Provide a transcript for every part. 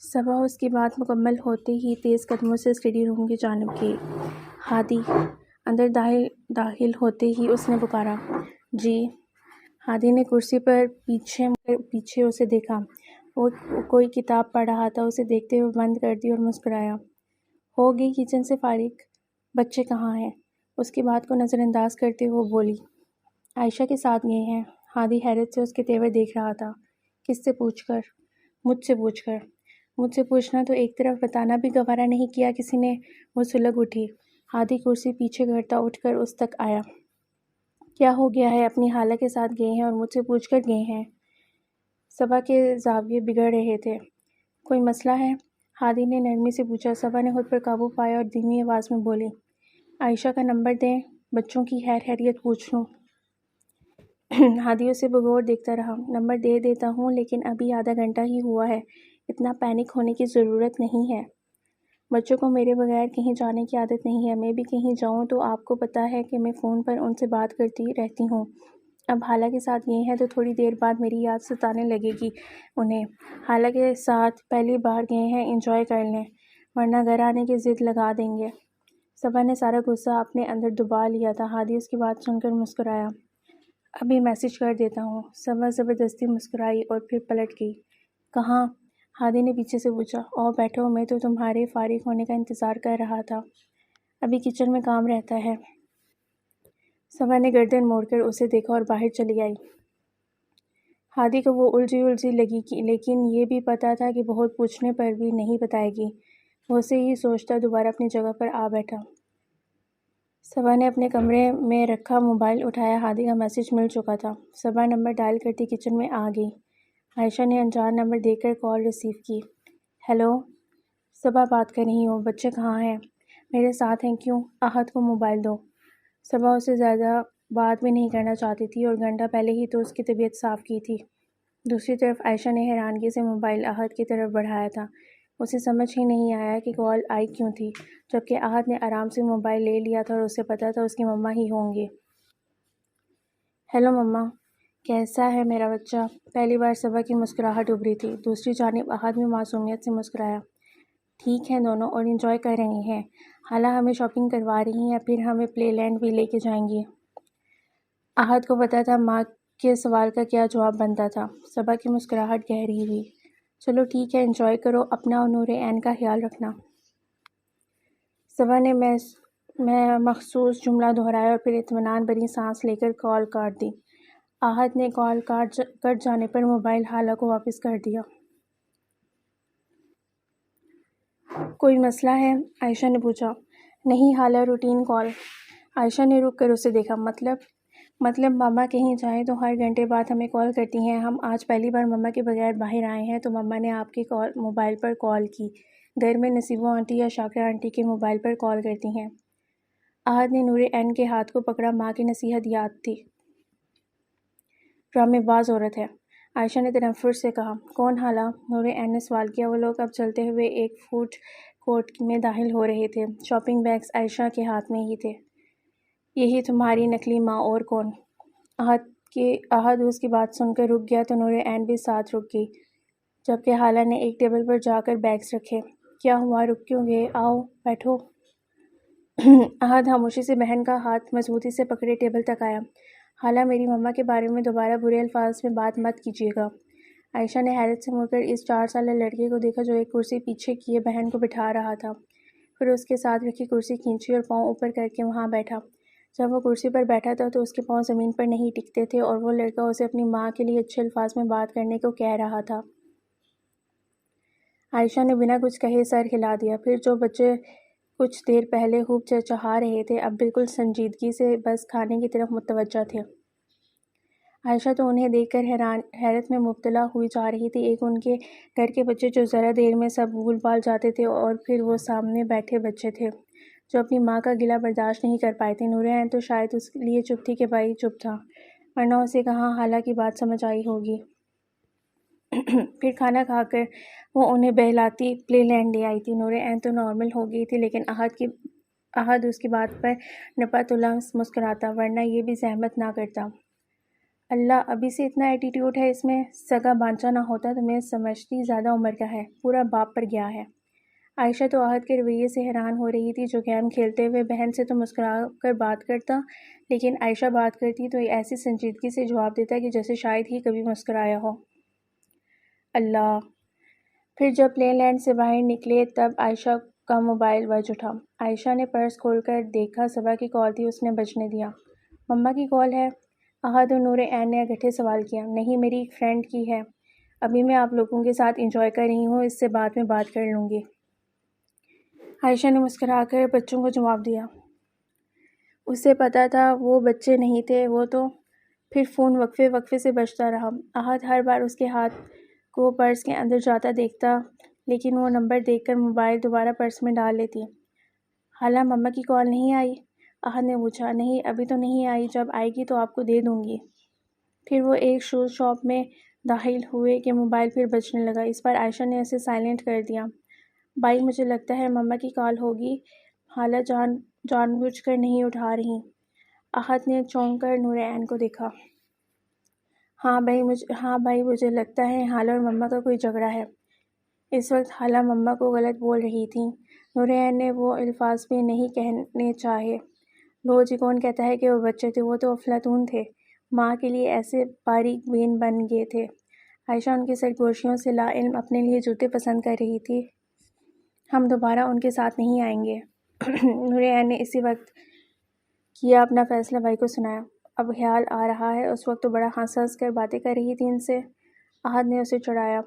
صبا اس کی بات مکمل ہوتے ہی تیز قدموں سے اسٹڈی روم کی جانب گئی۔ ہادی اندر داخل ہوتے ہی اس نے پکارا، جی۔ ہادی نے کرسی پر پیچھے اسے دیکھا۔ وہ کوئی کتاب پڑھ رہا تھا۔ اسے دیکھتے ہوئے بند کر دی اور مسکرایا۔ ہو گئی کچن سے فارغ؟ بچے کہاں ہیں؟ اس کی بات کو نظر انداز کرتے ہوئے بولی، عائشہ کے ساتھ گئے ہیں۔ ہادی حیرت سے اس کے تیور دیکھ رہا تھا۔ کس سے پوچھ کر؟ مجھ سے پوچھ کر۔ مجھ سے پوچھنا تو ایک طرف، بتانا بھی گوارا نہیں کیا کسی نے؟ وہ سلگ اٹھی۔ ہادی کرسی پیچھے کرتا اٹھ کر اس تک آیا۔ کیا ہو گیا ہے؟ اپنی خالہ کے ساتھ گئے ہیں اور مجھ سے پوچھ کر گئے ہیں؟ صبا کے زاویے بگڑ رہے تھے۔ کوئی مسئلہ ہے؟ ہادی نے نرمی سے پوچھا۔ صبا نے خود پر قابو پایا اور دھیمی آواز میں بولی، عائشہ کا نمبر دیں، بچوں کی خیریت پوچھ لوں۔ ہادی اسے بغور دیکھتا رہا۔ نمبر دے دیتا ہوں، لیکن ابھی آدھا گھنٹہ ہی ہوا ہے، اتنا پینک ہونے کی ضرورت نہیں ہے۔ بچوں کو میرے بغیر کہیں جانے کی عادت نہیں ہے۔ میں بھی کہیں جاؤں تو آپ کو پتہ ہے کہ میں فون پر ان سے بات کرتی رہتی ہوں۔ اب خالہ کے ساتھ گئے ہیں تو تھوڑی دیر بعد میری یاد ستانے لگے گی انہیں۔ خالہ کے ساتھ پہلی بار گئے ہیں، انجوائے کر لیں، ورنہ گھر آنے کی ضد لگا دیں گے۔ صبا نے سارا غصہ اپنے اندر دبا لیا تھا۔ ہادی اس کی بات سن کر مسکرایا۔ ابھی میسج کر دیتا ہوں۔ صبا زبردستی مسکرائی اور پھر پلٹ گئی۔ کہاں؟ ہادی نے پیچھے سے پوچھا۔ آؤ بیٹھو، میں تو تمہارے فارغ ہونے کا انتظار کر رہا تھا۔ ابھی کچن میں کام رہتا ہے۔ صبا نے گردن موڑ کر اسے دیکھا اور باہر چلی آئی۔ ہادی کو وہ الجھی لگی لیکن یہ بھی پتہ تھا کہ بہت پوچھنے پر بھی نہیں بتائے گی۔ وہ اسے ہی سوچتا دوبارہ اپنی جگہ پر آ بیٹھا۔ صبا نے اپنے کمرے میں رکھا موبائل اٹھایا۔ ہادی کا میسج مل چکا تھا۔ صبا نمبر ڈائل کرتی کچن میں آ گئی۔ عائشہ نے انجان نمبر دیکھ کر کال ریسیو کی۔ ہیلو، صبا بات کر رہی ہوں۔ بچے کہاں ہیں؟ میرے ساتھ ہیں۔ کیوں؟ احد کو موبائل دو۔ صبا اسے زیادہ بات بھی نہیں کرنا چاہتی تھی اور گھنٹہ پہلے ہی تو اس کی طبیعت صاف کی تھی۔ دوسری طرف عائشہ نے حیرانگی سے موبائل احد کی طرف بڑھایا تھا۔ اسے سمجھ ہی نہیں آیا کہ کال آئی کیوں تھی، جبکہ احد نے آرام سے موبائل لے لیا تھا اور اسے پتہ تھا اس کی مما ہی ہوں گی۔ ہیلو مما، کیسا ہے میرا بچہ؟ پہلی بار صبا کی مسکراہٹ ابھری تھی۔ دوسری جانب احد بھی معصومیت سے مسکرایا۔ ٹھیک ہیں دونوں اور انجوائے کر رہے ہیں۔ خالہ ہمیں شاپنگ کروا رہی ہیں، پھر ہمیں پلے لینڈ بھی لے کے جائیں گی۔ احد کو پتہ تھا ماں کے سوال کا کیا جواب بنتا تھا۔ صبا کی مسکراہٹ گہری ہوئی۔ چلو ٹھیک ہے، انجوائے کرو اپنا اور نور عین کا خیال رکھنا۔ صبا نے مخصوص جملہ دہرایا اور پھر اطمینان بھری سانس لے کر کال کاٹ دی۔ احد نے کال کٹ جانے پر موبائل خالہ کو واپس کر دیا۔ کوئی مسئلہ ہے؟ عائشہ نے پوچھا۔ نہیں خالہ، روٹین کال۔ عائشہ نے رک کر اسے دیکھا۔ مطلب ماما کہیں جائیں تو ہر گھنٹے بعد ہمیں کال کرتی ہیں۔ ہم آج پہلی بار مما کے بغیر باہر آئے ہیں تو مما نے آپ کے موبائل پر کال کی۔ گھر میں نصیبہ آنٹی یا شاکرہ آنٹی کے موبائل پر کال کرتی ہیں۔ احد نے نور عین کے ہاتھ کو پکڑا۔ ماں کی نصیحت یاد تھی۔ ڈرامے باز عورت ہے، عائشہ نے تنفر سے کہا۔ کون خالہ؟ نور عین نے سوال کیا۔ وہ لوگ اب چلتے ہوئے ایک فوڈ کورٹ میں داخل ہو رہے تھے۔ شاپنگ بیگز عائشہ کے ہاتھ میں ہی تھے۔ یہی تمہاری نقلی ماں، اور کون؟ احد اس کی بات سن کر رک گیا تو نور عین بھی ساتھ رک گئی، جبکہ خالہ نے ایک ٹیبل پر جا کر بیگز رکھے۔ کیا ہوا، رک کیوں گئے؟ آؤ بیٹھو۔ احد خاموشی سے بہن کا ہاتھ مضبوطی سے پکڑے ٹیبل تک آیا۔ خالہ، میری مما کے بارے میں دوبارہ برے الفاظ میں بات مت کیجیے گا۔ عائشہ نے حیرت سے مڑ کر اس 4 سالہ لڑکے کو دیکھا جو ایک کرسی پیچھے کیے بہن کو بٹھا رہا تھا، پھر اس کے ساتھ رکھی کرسی کھینچی اور پاؤں اوپر کر کے وہاں بیٹھا۔ جب وہ کرسی پر بیٹھا تھا تو اس کے پاؤں زمین پر نہیں ٹکتے تھے اور وہ لڑکا اسے اپنی ماں کے لیے اچھے الفاظ میں بات کرنے کو کہہ رہا تھا۔ عائشہ نے بنا کچھ کہے سر ہلا دیا۔ پھر جو بچے کچھ دیر پہلے خوب چہچہا رہے تھے اب بالکل سنجیدگی سے بس کھانے کی طرف متوجہ تھے۔ عائشہ تو انہیں دیکھ کر حیرت میں مبتلا ہوئی جا رہی تھی۔ ایک ان کے گھر کے بچے جو ذرا دیر میں سب بھول بھال جاتے تھے اور پھر وہ سامنے بیٹھے بچے تھے جو اپنی ماں کا گلہ برداشت نہیں کر پائے تھے۔ نور عین تو شاید اس لیے چپ تھی کہ بھائی چپ تھا، ورنہ اسے کہاں خالہ کی بات سمجھ آئی ہوگی۔ پھر کھانا کھا کر وہ انہیں بہلاتی پلے لینڈ لے آئی تھی۔ نور عین تو نارمل ہو گئی تھی، لیکن احد اس کی بات پر نپا تلا مسکراتا، ورنہ یہ بھی زحمت نہ کرتا۔ اللہ ابھی سے اتنا ایٹیٹیوڈ ہے اس میں، سگا بانچا نہ ہوتا تو میں سمجھتی زیادہ عمر کا ہے، پورا باپ پر گیا ہے۔ عائشہ تو عہد کے رویے سے حیران ہو رہی تھی، جو گیم کھیلتے ہوئے بہن سے تو مسکرا کر بات کرتا، لیکن عائشہ بات کرتی تو ایسی سنجیدگی سے جواب دیتا کہ جیسے شاید ہی کبھی مسکرایا ہو۔ اللہ! پھر جب پلے لینڈ سے باہر نکلے تب عائشہ کا موبائل بج اٹھا۔ عائشہ نے پرس کھول کر دیکھا، صبا کی کال تھی، اس نے بجنے دیا۔ مما کی کال ہے؟ احد اور نور عین نے اکٹھے سوال کیا۔ نہیں، میری ایک فرینڈ کی ہے، ابھی میں آپ لوگوں کے ساتھ انجوائے کر رہی ہوں، اس سے بعد میں بات کر لوں گی۔ عائشہ نے مسکرا کر بچوں کو جواب دیا۔ اسے پتہ تھا وہ بچے نہیں تھے، وہ تو پھر فون وقفے وقفے سے بجتا رہا۔ احد ہر بار اس کے ہاتھ کو پرس کے اندر جاتا دیکھتا، لیکن وہ نمبر دیکھ کر موبائل دوبارہ پرس میں ڈال لیتی۔ خالہ مما کی کال نہیں آئی؟ احد نے پوچھا۔ نہیں، ابھی تو نہیں آئی، جب آئے گی تو آپ کو دے دوں گی۔ پھر وہ ایک شوز شاپ میں داخل ہوئے کہ موبائل پھر بجنے لگا۔ اس بار عائشہ نے اسے سائلنٹ کر دیا۔ بھائی مجھے لگتا ہے مما کی کال ہوگی، خالہ جان بوجھ کر نہیں اٹھا رہی۔ احد نے چونک کر نور عین کو دیکھا۔ ہاں بھائی مجھے لگتا ہے خالہ اور مما کا کوئی جھگڑا ہے۔ اس وقت خالہ مما کو غلط بول رہی تھیں۔ نور عین نے وہ الفاظ بھی نہیں کہنے چاہے۔ لو جی، کون کہتا ہے کہ وہ بچے تھے، وہ تو افلاطون تھے، ماں کے لیے ایسے باریک بین بن گئے تھے۔ عائشہ ان کی سرگوشیوں سے لا علم اپنے لیے جوتے پسند کر رہی تھی۔ ہم دوبارہ ان کے ساتھ نہیں آئیں گے۔ نور عین نے اسی وقت کیا اپنا فیصلہ بھائی کو سنایا۔ اب خیال آ رہا ہے اس وقت تو بڑا ہنس ہنس کر باتیں کر رہی تھی ان سے۔ احد نے اسے چڑھایا۔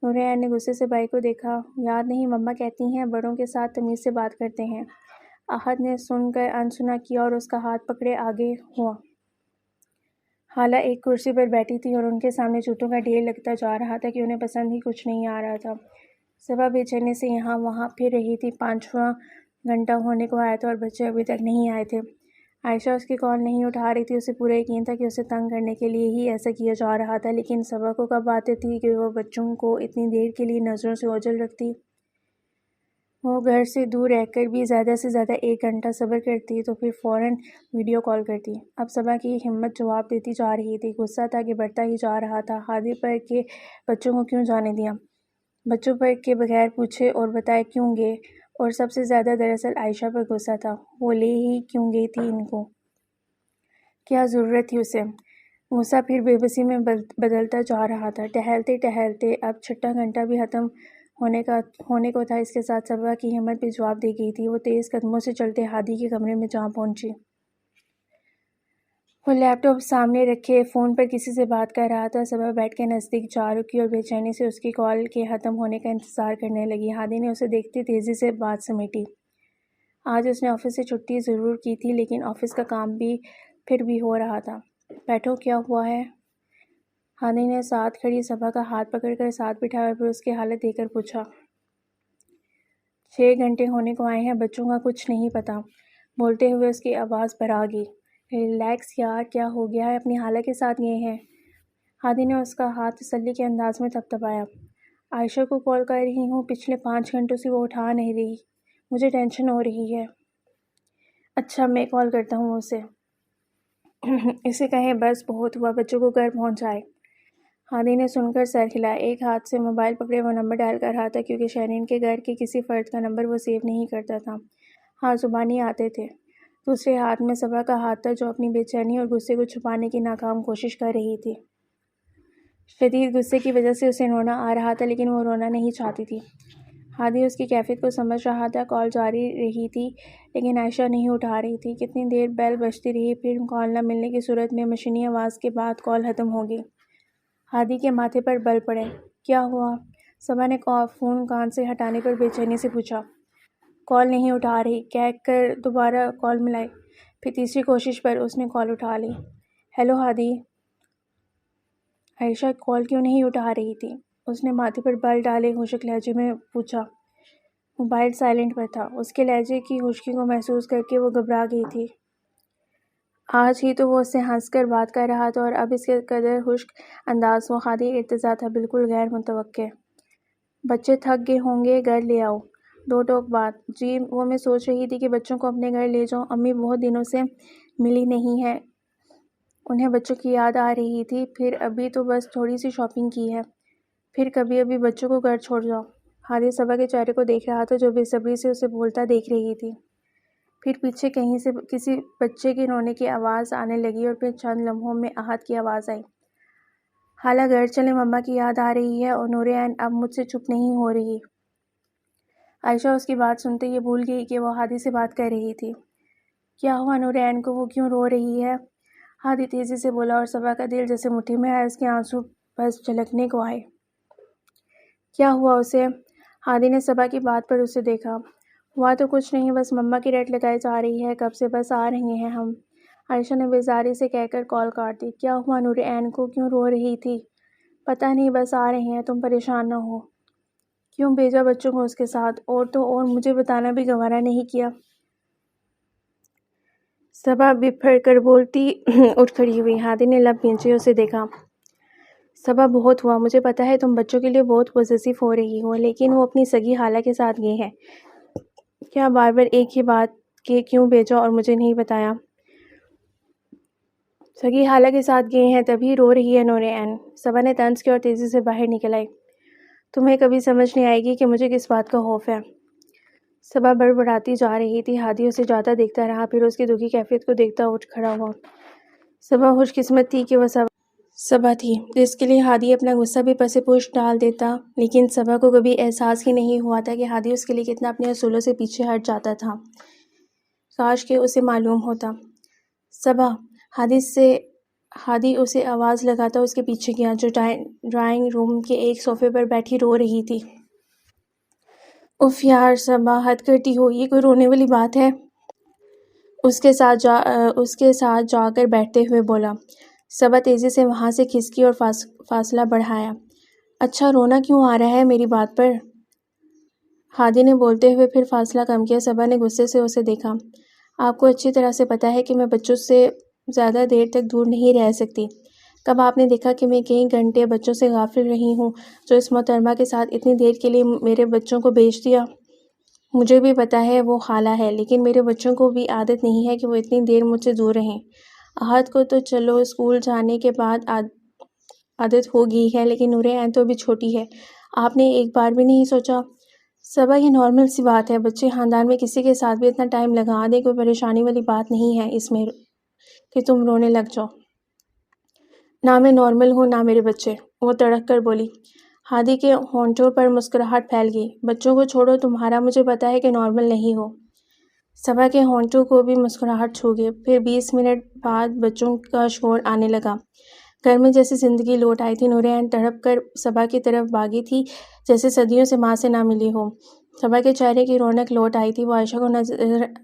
نور عین نے غصے سے بھائی کو دیکھا۔ یاد نہیں مما کہتی ہیں بڑوں کے ساتھ تمیز سے بات کرتے ہیں۔ احد نے سن کر انسنا کیا اور اس کا ہاتھ پکڑے آگے ہوا۔ خالہ ایک کرسی پر بیٹھی تھی اور ان کے سامنے جوتوں کا ڈھیر لگتا جا رہا تھا کہ انہیں پسند ہی کچھ نہیں آ رہا تھا۔ صبح بے چینی سے یہاں وہاں پھر رہی تھی، 5واں گھنٹہ ہونے کو آیا تھا اور بچے ابھی تک نہیں آئے تھے۔ عائشہ اس کی کال نہیں اٹھا رہی تھی، اسے پورا یقین تھا کہ اسے تنگ کرنے کے لیے ہی ایسا کیا جا رہا تھا، لیکن صبا کو کب باتیں تھی کہ وہ بچوں کو اتنی دیر کے لیے نظروں سے اوجھل رکھتی۔ وہ گھر سے دور رہ کر بھی زیادہ سے زیادہ 1 گھنٹہ صبر کرتی تو پھر فوراً ویڈیو کال کرتی۔ اب صبا کی ہمت جواب دیتی جا رہی تھی، غصہ تھا کہ بڑھتا ہی جا رہا تھا۔ ہادی پر کہ بچوں کو کیوں جانے دیا، بچوں پر کے بغیر پوچھے اور بتائے کیوں گئے، اور سب سے زیادہ دراصل عائشہ پر غصہ تھا، وہ لے ہی کیوں گئی تھی ان کو، کیا ضرورت تھی اسے۔ غصہ پھر بے بسی میں بدلتا جا رہا تھا۔ ٹہلتے ٹہلتے اب 6واں گھنٹہ بھی ختم ہونے کو تھا، اس کے ساتھ صبا کی ہمت بھی جواب دے گئی تھی۔ وہ تیز قدموں سے چلتے ہادی کے کمرے میں جا پہنچی۔ وہ لیپ ٹاپ سامنے رکھے فون پر کسی سے بات کر رہا تھا۔ صبا بیڈ کے نزدیک جا رکی اور بے چینی سے اس کی کال کے ختم ہونے کا انتظار کرنے لگی۔ ہادی نے اسے دیکھتے تیزی سے بات سمیٹی۔ آج اس نے آفس سے چھٹی ضرور کی تھی، لیکن آفس کا کام بھی پھر بھی ہو رہا تھا۔ بیٹھو، کیا ہوا ہے؟ ہادی نے ساتھ کھڑی صبا کا ہاتھ پکڑ کر ساتھ بٹھایا اور پھر اس کی حالت دیکھ کر پوچھا۔ 6 گھنٹے ہونے کو آئے ہیں، بچوں کا کچھ نہیں پتا۔ بولتے ہوئے اس کی آواز بھرا گئی۔ ریلیکس یار، کیا ہو گیا ہے، اپنی خالہ کے ساتھ گئے ہیں۔ ہادی نے اس کا ہاتھ تسلی کے انداز میں تھپتھپایا۔ عائشہ کو کال کر رہی ہوں، پچھلے 5 گھنٹوں سے وہ اٹھا نہیں رہی، مجھے ٹینشن ہو رہی ہے۔ اچھا، میں کال کرتا ہوں اسے۔ اسے کہیں بس بہت ہوا، بچوں کو گھر پہنچائے۔ ہادی نے سن کر سر ہلایا۔ ایک ہاتھ سے موبائل پکڑے وہ نمبر ڈائل کر رہا تھا، کیونکہ شرین کے گھر کے کسی فرد کا نمبر وہ سیو نہیں کرتا تھا۔ ہاں، زبانی آتے تھے۔ دوسرے ہاتھ میں صبا کا ہاتھ تھا، جو اپنی بے چینی اور غصے کو چھپانے کی ناکام کوشش کر رہی تھی۔ شدید غصے کی وجہ سے اسے رونا آ رہا تھا، لیکن وہ رونا نہیں چاہتی تھی۔ ہادی اس کی کیفیت کو سمجھ رہا تھا۔ کال جاری رہی تھی، لیکن عائشہ نہیں اٹھا رہی تھی۔ کتنی دیر بیل بجتی رہی، پھر کال نہ ملنے کی صورت میں مشینی آواز کے بعد کال ختم ہو گئی۔ ہادی کے ماتھے پر بل پڑے۔ کیا ہوا؟ صبا نے فون کان سے ہٹانے پر بے چینی سے پوچھا۔ کال نہیں اٹھا رہی، کہہ کر دوبارہ کال ملائی۔ پھر تیسری کوشش پر اس نے کال اٹھا لی۔ ہیلو ہادی۔ عائشہ کال کیوں نہیں اٹھا رہی تھی؟ اس نے ماتھے پر بل ڈالے خشک لہجے میں پوچھا۔ موبائل سائلنٹ پر تھا۔ اس کے لہجے کی خشکی کو محسوس کر کے وہ گھبرا گئی تھی۔ آج ہی تو وہ اس سے ہنس کر بات کر رہا تھا اور اب اس کے قدر خشک انداز، وہ خالی ارتجاع تھا، بالکل غیر متوقع۔ بچے تھک گئے ہوں گے، گھر لے آؤ۔ 2 ٹوک بات۔ جی، وہ میں سوچ رہی تھی کہ بچوں کو اپنے گھر لے جاؤں، امی بہت دنوں سے ملی نہیں ہیں، انہیں بچوں کی یاد آ رہی تھی۔ پھر ابھی تو بس تھوڑی سی شاپنگ کی ہے، پھر کبھی ابھی بچوں کو گھر چھوڑ جاؤ۔ ہادی صبا کے چہرے کو دیکھ رہا تھا جو بے صبری سے اسے بولتا دیکھ رہی تھی۔ پھر پیچھے کہیں سے کسی بچے کی رونے کی آواز آنے لگی اور پھر چند لمحوں میں احد کی آواز آئی، خالہ گھر چلیں، مما کی یاد آ رہی ہے۔ اور نور عین اب مجھ سے چپ نہیں ہو رہی۔ عائشہ اس کی بات سنتے یہ بھول گئی کہ وہ ہادی سے بات کر رہی تھی۔ کیا ہوا نور عین کو، وہ کیوں رو رہی ہے؟ ہادی تیزی سے بولا اور صبا کا دل جیسے مٹھی میں ہے، اس کے آنسو بس چھلکنے کو آئے۔ کیا ہوا اسے؟ ہادی نے صبا کی بات پر اسے دیکھا۔ ہوا تو کچھ نہیں، بس مما کی رٹ لگائی جا رہی ہے، کب سے بس آ رہے ہیں ہم۔ عائشہ نے بیزاری سے کہہ کر کال کاٹ دی۔ کیا ہوا نور عین کو، کیوں رو رہی تھی؟ پتہ نہیں، بس آ رہے ہیں، تم پریشان نہ ہو۔ کیوں بھیجا بچوں کو اس کے ساتھ؟ اور تو اور مجھے بتانا بھی گوارا نہیں کیا۔ صبا بپھر کر بولتی اٹھ کھڑی ہوئی۔ ہادی نے لب کھینچے اسے دیکھا۔ صبا بہت ہوا، مجھے پتا ہے تم بچوں کے لیے بہت پوزیسو ہو رہی ہو، لیکن وہ اپنی سگی خالہ کے ساتھ گئے ہیں۔ کیا بار بار ایک ہی بات کہ کیوں بھیجا اور مجھے نہیں بتایا؟ سگی خالہ کے ساتھ گئے ہیں تبھی رو رہی ہے نور عین۔ صبا نے طنز کیا اور تیزی سے باہر نکل آئی۔ تمہیں کبھی سمجھ نہیں آئے گی کہ مجھے کس بات کا خوف ہے۔ صبا بڑبڑاتی جا رہی تھی۔ ہادی اسے جاتا دیکھتا رہا، پھر اس کی دکھی کیفیت کو دیکھتا اٹھ کھڑا ہوا۔ صبا خوش قسمت تھی کہ وہ صبا تھی جس کے لیے ہادی اپنا غصہ بھی پس پوش ڈال دیتا، لیکن صبا کو کبھی احساس ہی نہیں ہوا تھا کہ ہادی اس کے لیے کتنا اپنے اصولوں سے پیچھے ہٹ جاتا تھا۔ کاش کہ اسے معلوم ہوتا۔ صبا، ہادی اسے آواز لگاتا اس کے پیچھے گیا، جو ڈرائنگ روم کے ایک صوفے پر بیٹھی رو رہی تھی۔ اف یار صبا، حد کرتی ہو، یہ کوئی رونے والی بات ہے؟ اس کے ساتھ جا کر بیٹھتے ہوئے بولا۔ صبا تیزی سے وہاں سے کھسکی اور فاصلہ بڑھایا۔ اچھا، رونا کیوں آ رہا ہے میری بات پر؟ ہادی نے بولتے ہوئے پھر فاصلہ کم کیا۔ صبا نے غصے سے اسے دیکھا۔ آپ کو اچھی طرح سے پتا ہے کہ میں بچوں سے زیادہ دیر تک دور نہیں رہ سکتی۔ کب آپ نے دیکھا کہ میں کئی گھنٹے بچوں سے غافل رہی ہوں جو اس محترمہ کے ساتھ اتنی دیر کے لیے میرے بچوں کو بھیج دیا؟ مجھے بھی پتا ہے وہ خالہ ہے، لیکن میرے بچوں کو بھی عادت نہیں ہے کہ وہ اتنی دیر مجھ سے دور رہیں۔ احد کو تو چلو اسکول جانے کے بعد عادت ہو گئی ہے، لیکن نور عین تو ابھی چھوٹی ہے۔ آپ نے ایک بار بھی نہیں سوچا؟ صبا، یہ نارمل سی بات ہے، بچے خاندان میں کسی کے ساتھ بھی اتنا ٹائم لگا دیں، کوئی پریشانی والی بات نہیں ہے اس میں کہ تم رونے لگ جاؤ۔ نہ میں نارمل ہوں نہ میرے بچے، وہ تڑک کر بولی۔ ہادی کے ہونٹوں پر مسکراہٹ پھیل گئی۔ بچوں کو چھوڑو، تمہارا مجھے پتا ہے کہ نارمل نہیں ہو۔ صبا کے ہونٹوں کو بھی مسکراہٹ چھو گئی۔ پھر 20 منٹ بعد بچوں کا شور آنے لگا۔ گھر میں جیسے زندگی لوٹ آئی تھی۔ نور عین تڑپ کر صبا کی طرف بھاگی تھی جیسے صدیوں سے ماں سے نہ ملی ہو۔ صبا کے چہرے کی رونق لوٹ آئی تھی۔ وہ عائشہ کو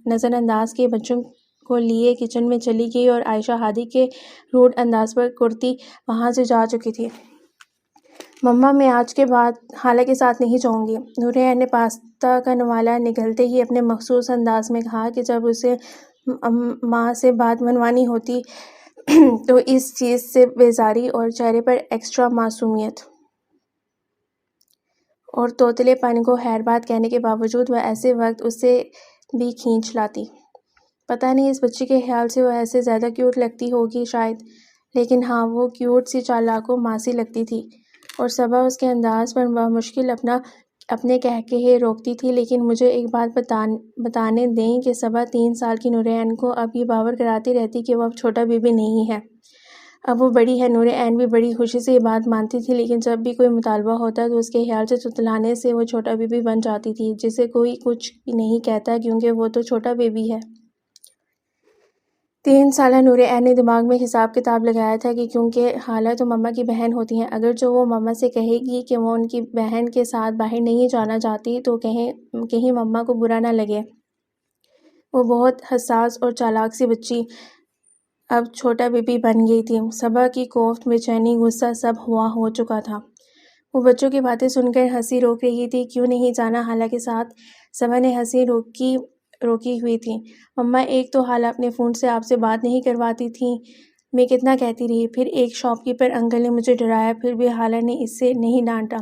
نظر انداز کیے بچوں کو لیے کچن میں چلی گئی اور عائشہ ہادی کے روڈ انداز پر کرتی وہاں سے جا چکی تھی۔ مما، میں آج کے بعد خالہ کے ساتھ نہیں جاؤں گی، نور عین نے پاستہ کا نوالا نگلتے ہی اپنے مخصوص انداز میں کہا کہ جب اسے ماں سے بات منوانی ہوتی تو اس چیز سے بیزاری اور چہرے پر ایکسٹرا معصومیت اور توتلے پن کو خیر بات کہنے کے باوجود وہ ایسے وقت اسے بھی کھینچ لاتی۔ پتہ نہیں اس بچی کے خیال سے وہ ایسے زیادہ کیوٹ لگتی ہوگی شاید، لیکن ہاں وہ کیوٹ سی چالاک و ماسی لگتی تھی۔ اور صبا اس کے انداز پر بمشکل اپنے قہقہے روکتی تھی۔ لیکن مجھے ایک بات بتانے دیں کہ صبا 3 سال کی نور عین کو اب یہ باور کراتی رہتی کہ وہ اب چھوٹا بی بی نہیں ہے، اب وہ بڑی ہے۔ نور عین بھی بڑی خوشی سے یہ بات مانتی تھی، لیکن جب بھی کوئی مطالبہ ہوتا تو اس کے خیال سے تتلانے سے وہ چھوٹا بی بی بن جاتی تھی، جسے کوئی کچھ نہیں کہتا کیونکہ وہ تو چھوٹا بی بی ہے۔ 3 سالہ نور عین نے دماغ میں حساب کتاب لگایا تھا کہ کیونکہ خالہ تو مما کی بہن ہوتی ہیں، اگر جو وہ مما سے کہے گی کہ وہ ان کی بہن کے ساتھ باہر نہیں جانا چاہتی تو کہیں مما کو برا نہ لگے۔ وہ بہت حساس اور چالاک سی بچی اب چھوٹا بی بی بن گئی تھی۔ صبا کی کوفت، بے چینی، غصہ سب ہوا ہو چکا تھا۔ وہ بچوں کی باتیں سن کر ہنسی روک رہی تھی۔ کیوں نہیں جانا خالہ کے ساتھ؟ صبا نے ہنسی روکی ہوئی تھی۔ مما، ایک تو خالہ اپنے فون سے آپ سے بات نہیں کرواتی تھیں، میں کتنا کہتی رہی، پھر ایک شاپ کیپر انکل نے مجھے ڈرایا، پھر بھی خالہ نے اس سے نہیں ڈانٹا۔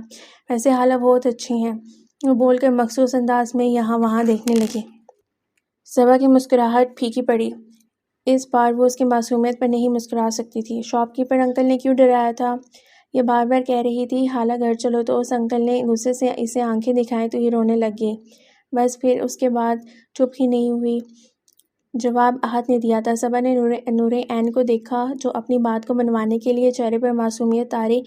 ویسے خالہ بہت اچھی ہیں، وہ بول کر مخصوص انداز میں یہاں وہاں دیکھنے لگی۔ صبا کی مسکراہٹ پھیکی پڑی۔ اس بار وہ اس کی معصومیت پر نہیں مسکرا سکتی تھی۔ شاپ کیپر انکل نے کیوں ڈرایا تھا؟ یہ بار بار کہہ رہی تھی۔ حالہ گھر چلو تو اس انکل نے غصے سے اسے آنکھیں دکھائیں تو یہ رونے لگ گئی۔ بس پھر اس کے بعد چپ ہی نہیں ہوئی۔ جواب احد نے دیا تھا۔ صبا نے نور عین کو دیکھا جو اپنی بات کو منوانے کے لیے چہرے پر معصومیت طاری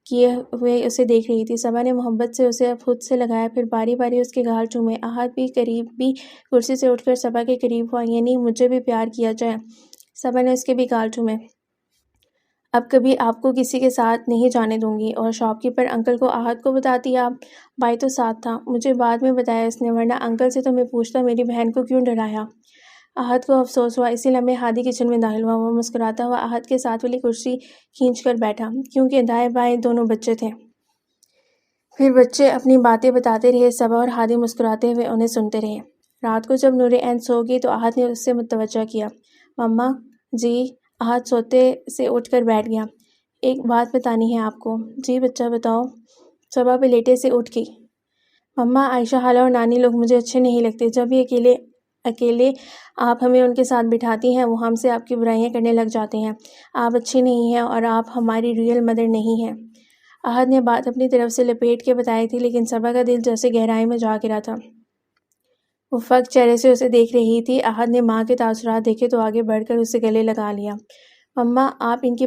کیے ہوئے اسے دیکھ رہی تھی۔ صبا نے محبت سے اسے خود سے لگایا، پھر باری باری اس کے گال چومے۔ احد بھی قریبی کرسی سے اٹھ کر صبا کے قریب ہوا۔ یعنی مجھے بھی پیار کیا جائے۔ صبا نے اس کے بھی گال چومے۔ اب کبھی آپ کو کسی کے ساتھ نہیں جانے دوں گی۔ اور شاپ کیپر انکل کو احد کو بتاتی آپ؟ بھائی تو ساتھ تھا۔ مجھے بعد میں بتایا اس نے، ورنہ انکل سے تو میں پوچھتا میری بہن کو کیوں ڈرایا۔ احد کو افسوس ہوا۔ اسی لمحے ہادی کچن میں داخل ہوا۔ وہ مسکراتا ہوا احد کے ساتھ والی کرسی کھینچ کر بیٹھا، کیونکہ دائیں بائیں دونوں بچے تھے۔ پھر بچے اپنی باتیں بتاتے رہے۔ صبا اور ہادی مسکراتے ہوئے انہیں سنتے رہے۔ رات کو جب نور عین سو گئی تو احد نے اس سے متوجہ کیا۔ مما جی۔ احد سوتے سے اٹھ کر بیٹھ گیا۔ ایک بات بتانی ہے آپ کو۔ جی بچہ بتاؤ۔ صبا پہ لیٹے سے اٹھ گئی۔ مما عائشہ خالہ اور نانی لوگ مجھے اچھے نہیں لگتے۔ جب بھی اکیلے آپ ہمیں ان کے ساتھ بٹھاتی ہیں وہ ہم سے آپ کی برائیاں کرنے لگ جاتے ہیں۔ آپ اچھی نہیں ہیں اور آپ ہماری ریئل مدر نہیں ہیں۔ احد نے بات اپنی طرف سے لپیٹ کے بتائی تھی، لیکن صبا کا دل جیسے گہرائی میں جا گرا تھا۔ وہ فقط چہرے سے اسے دیکھ رہی تھی۔ احد نے ماں کے تاثرات دیکھے تو آگے بڑھ کر اسے گلے لگا لیا۔ مما آپ ان کی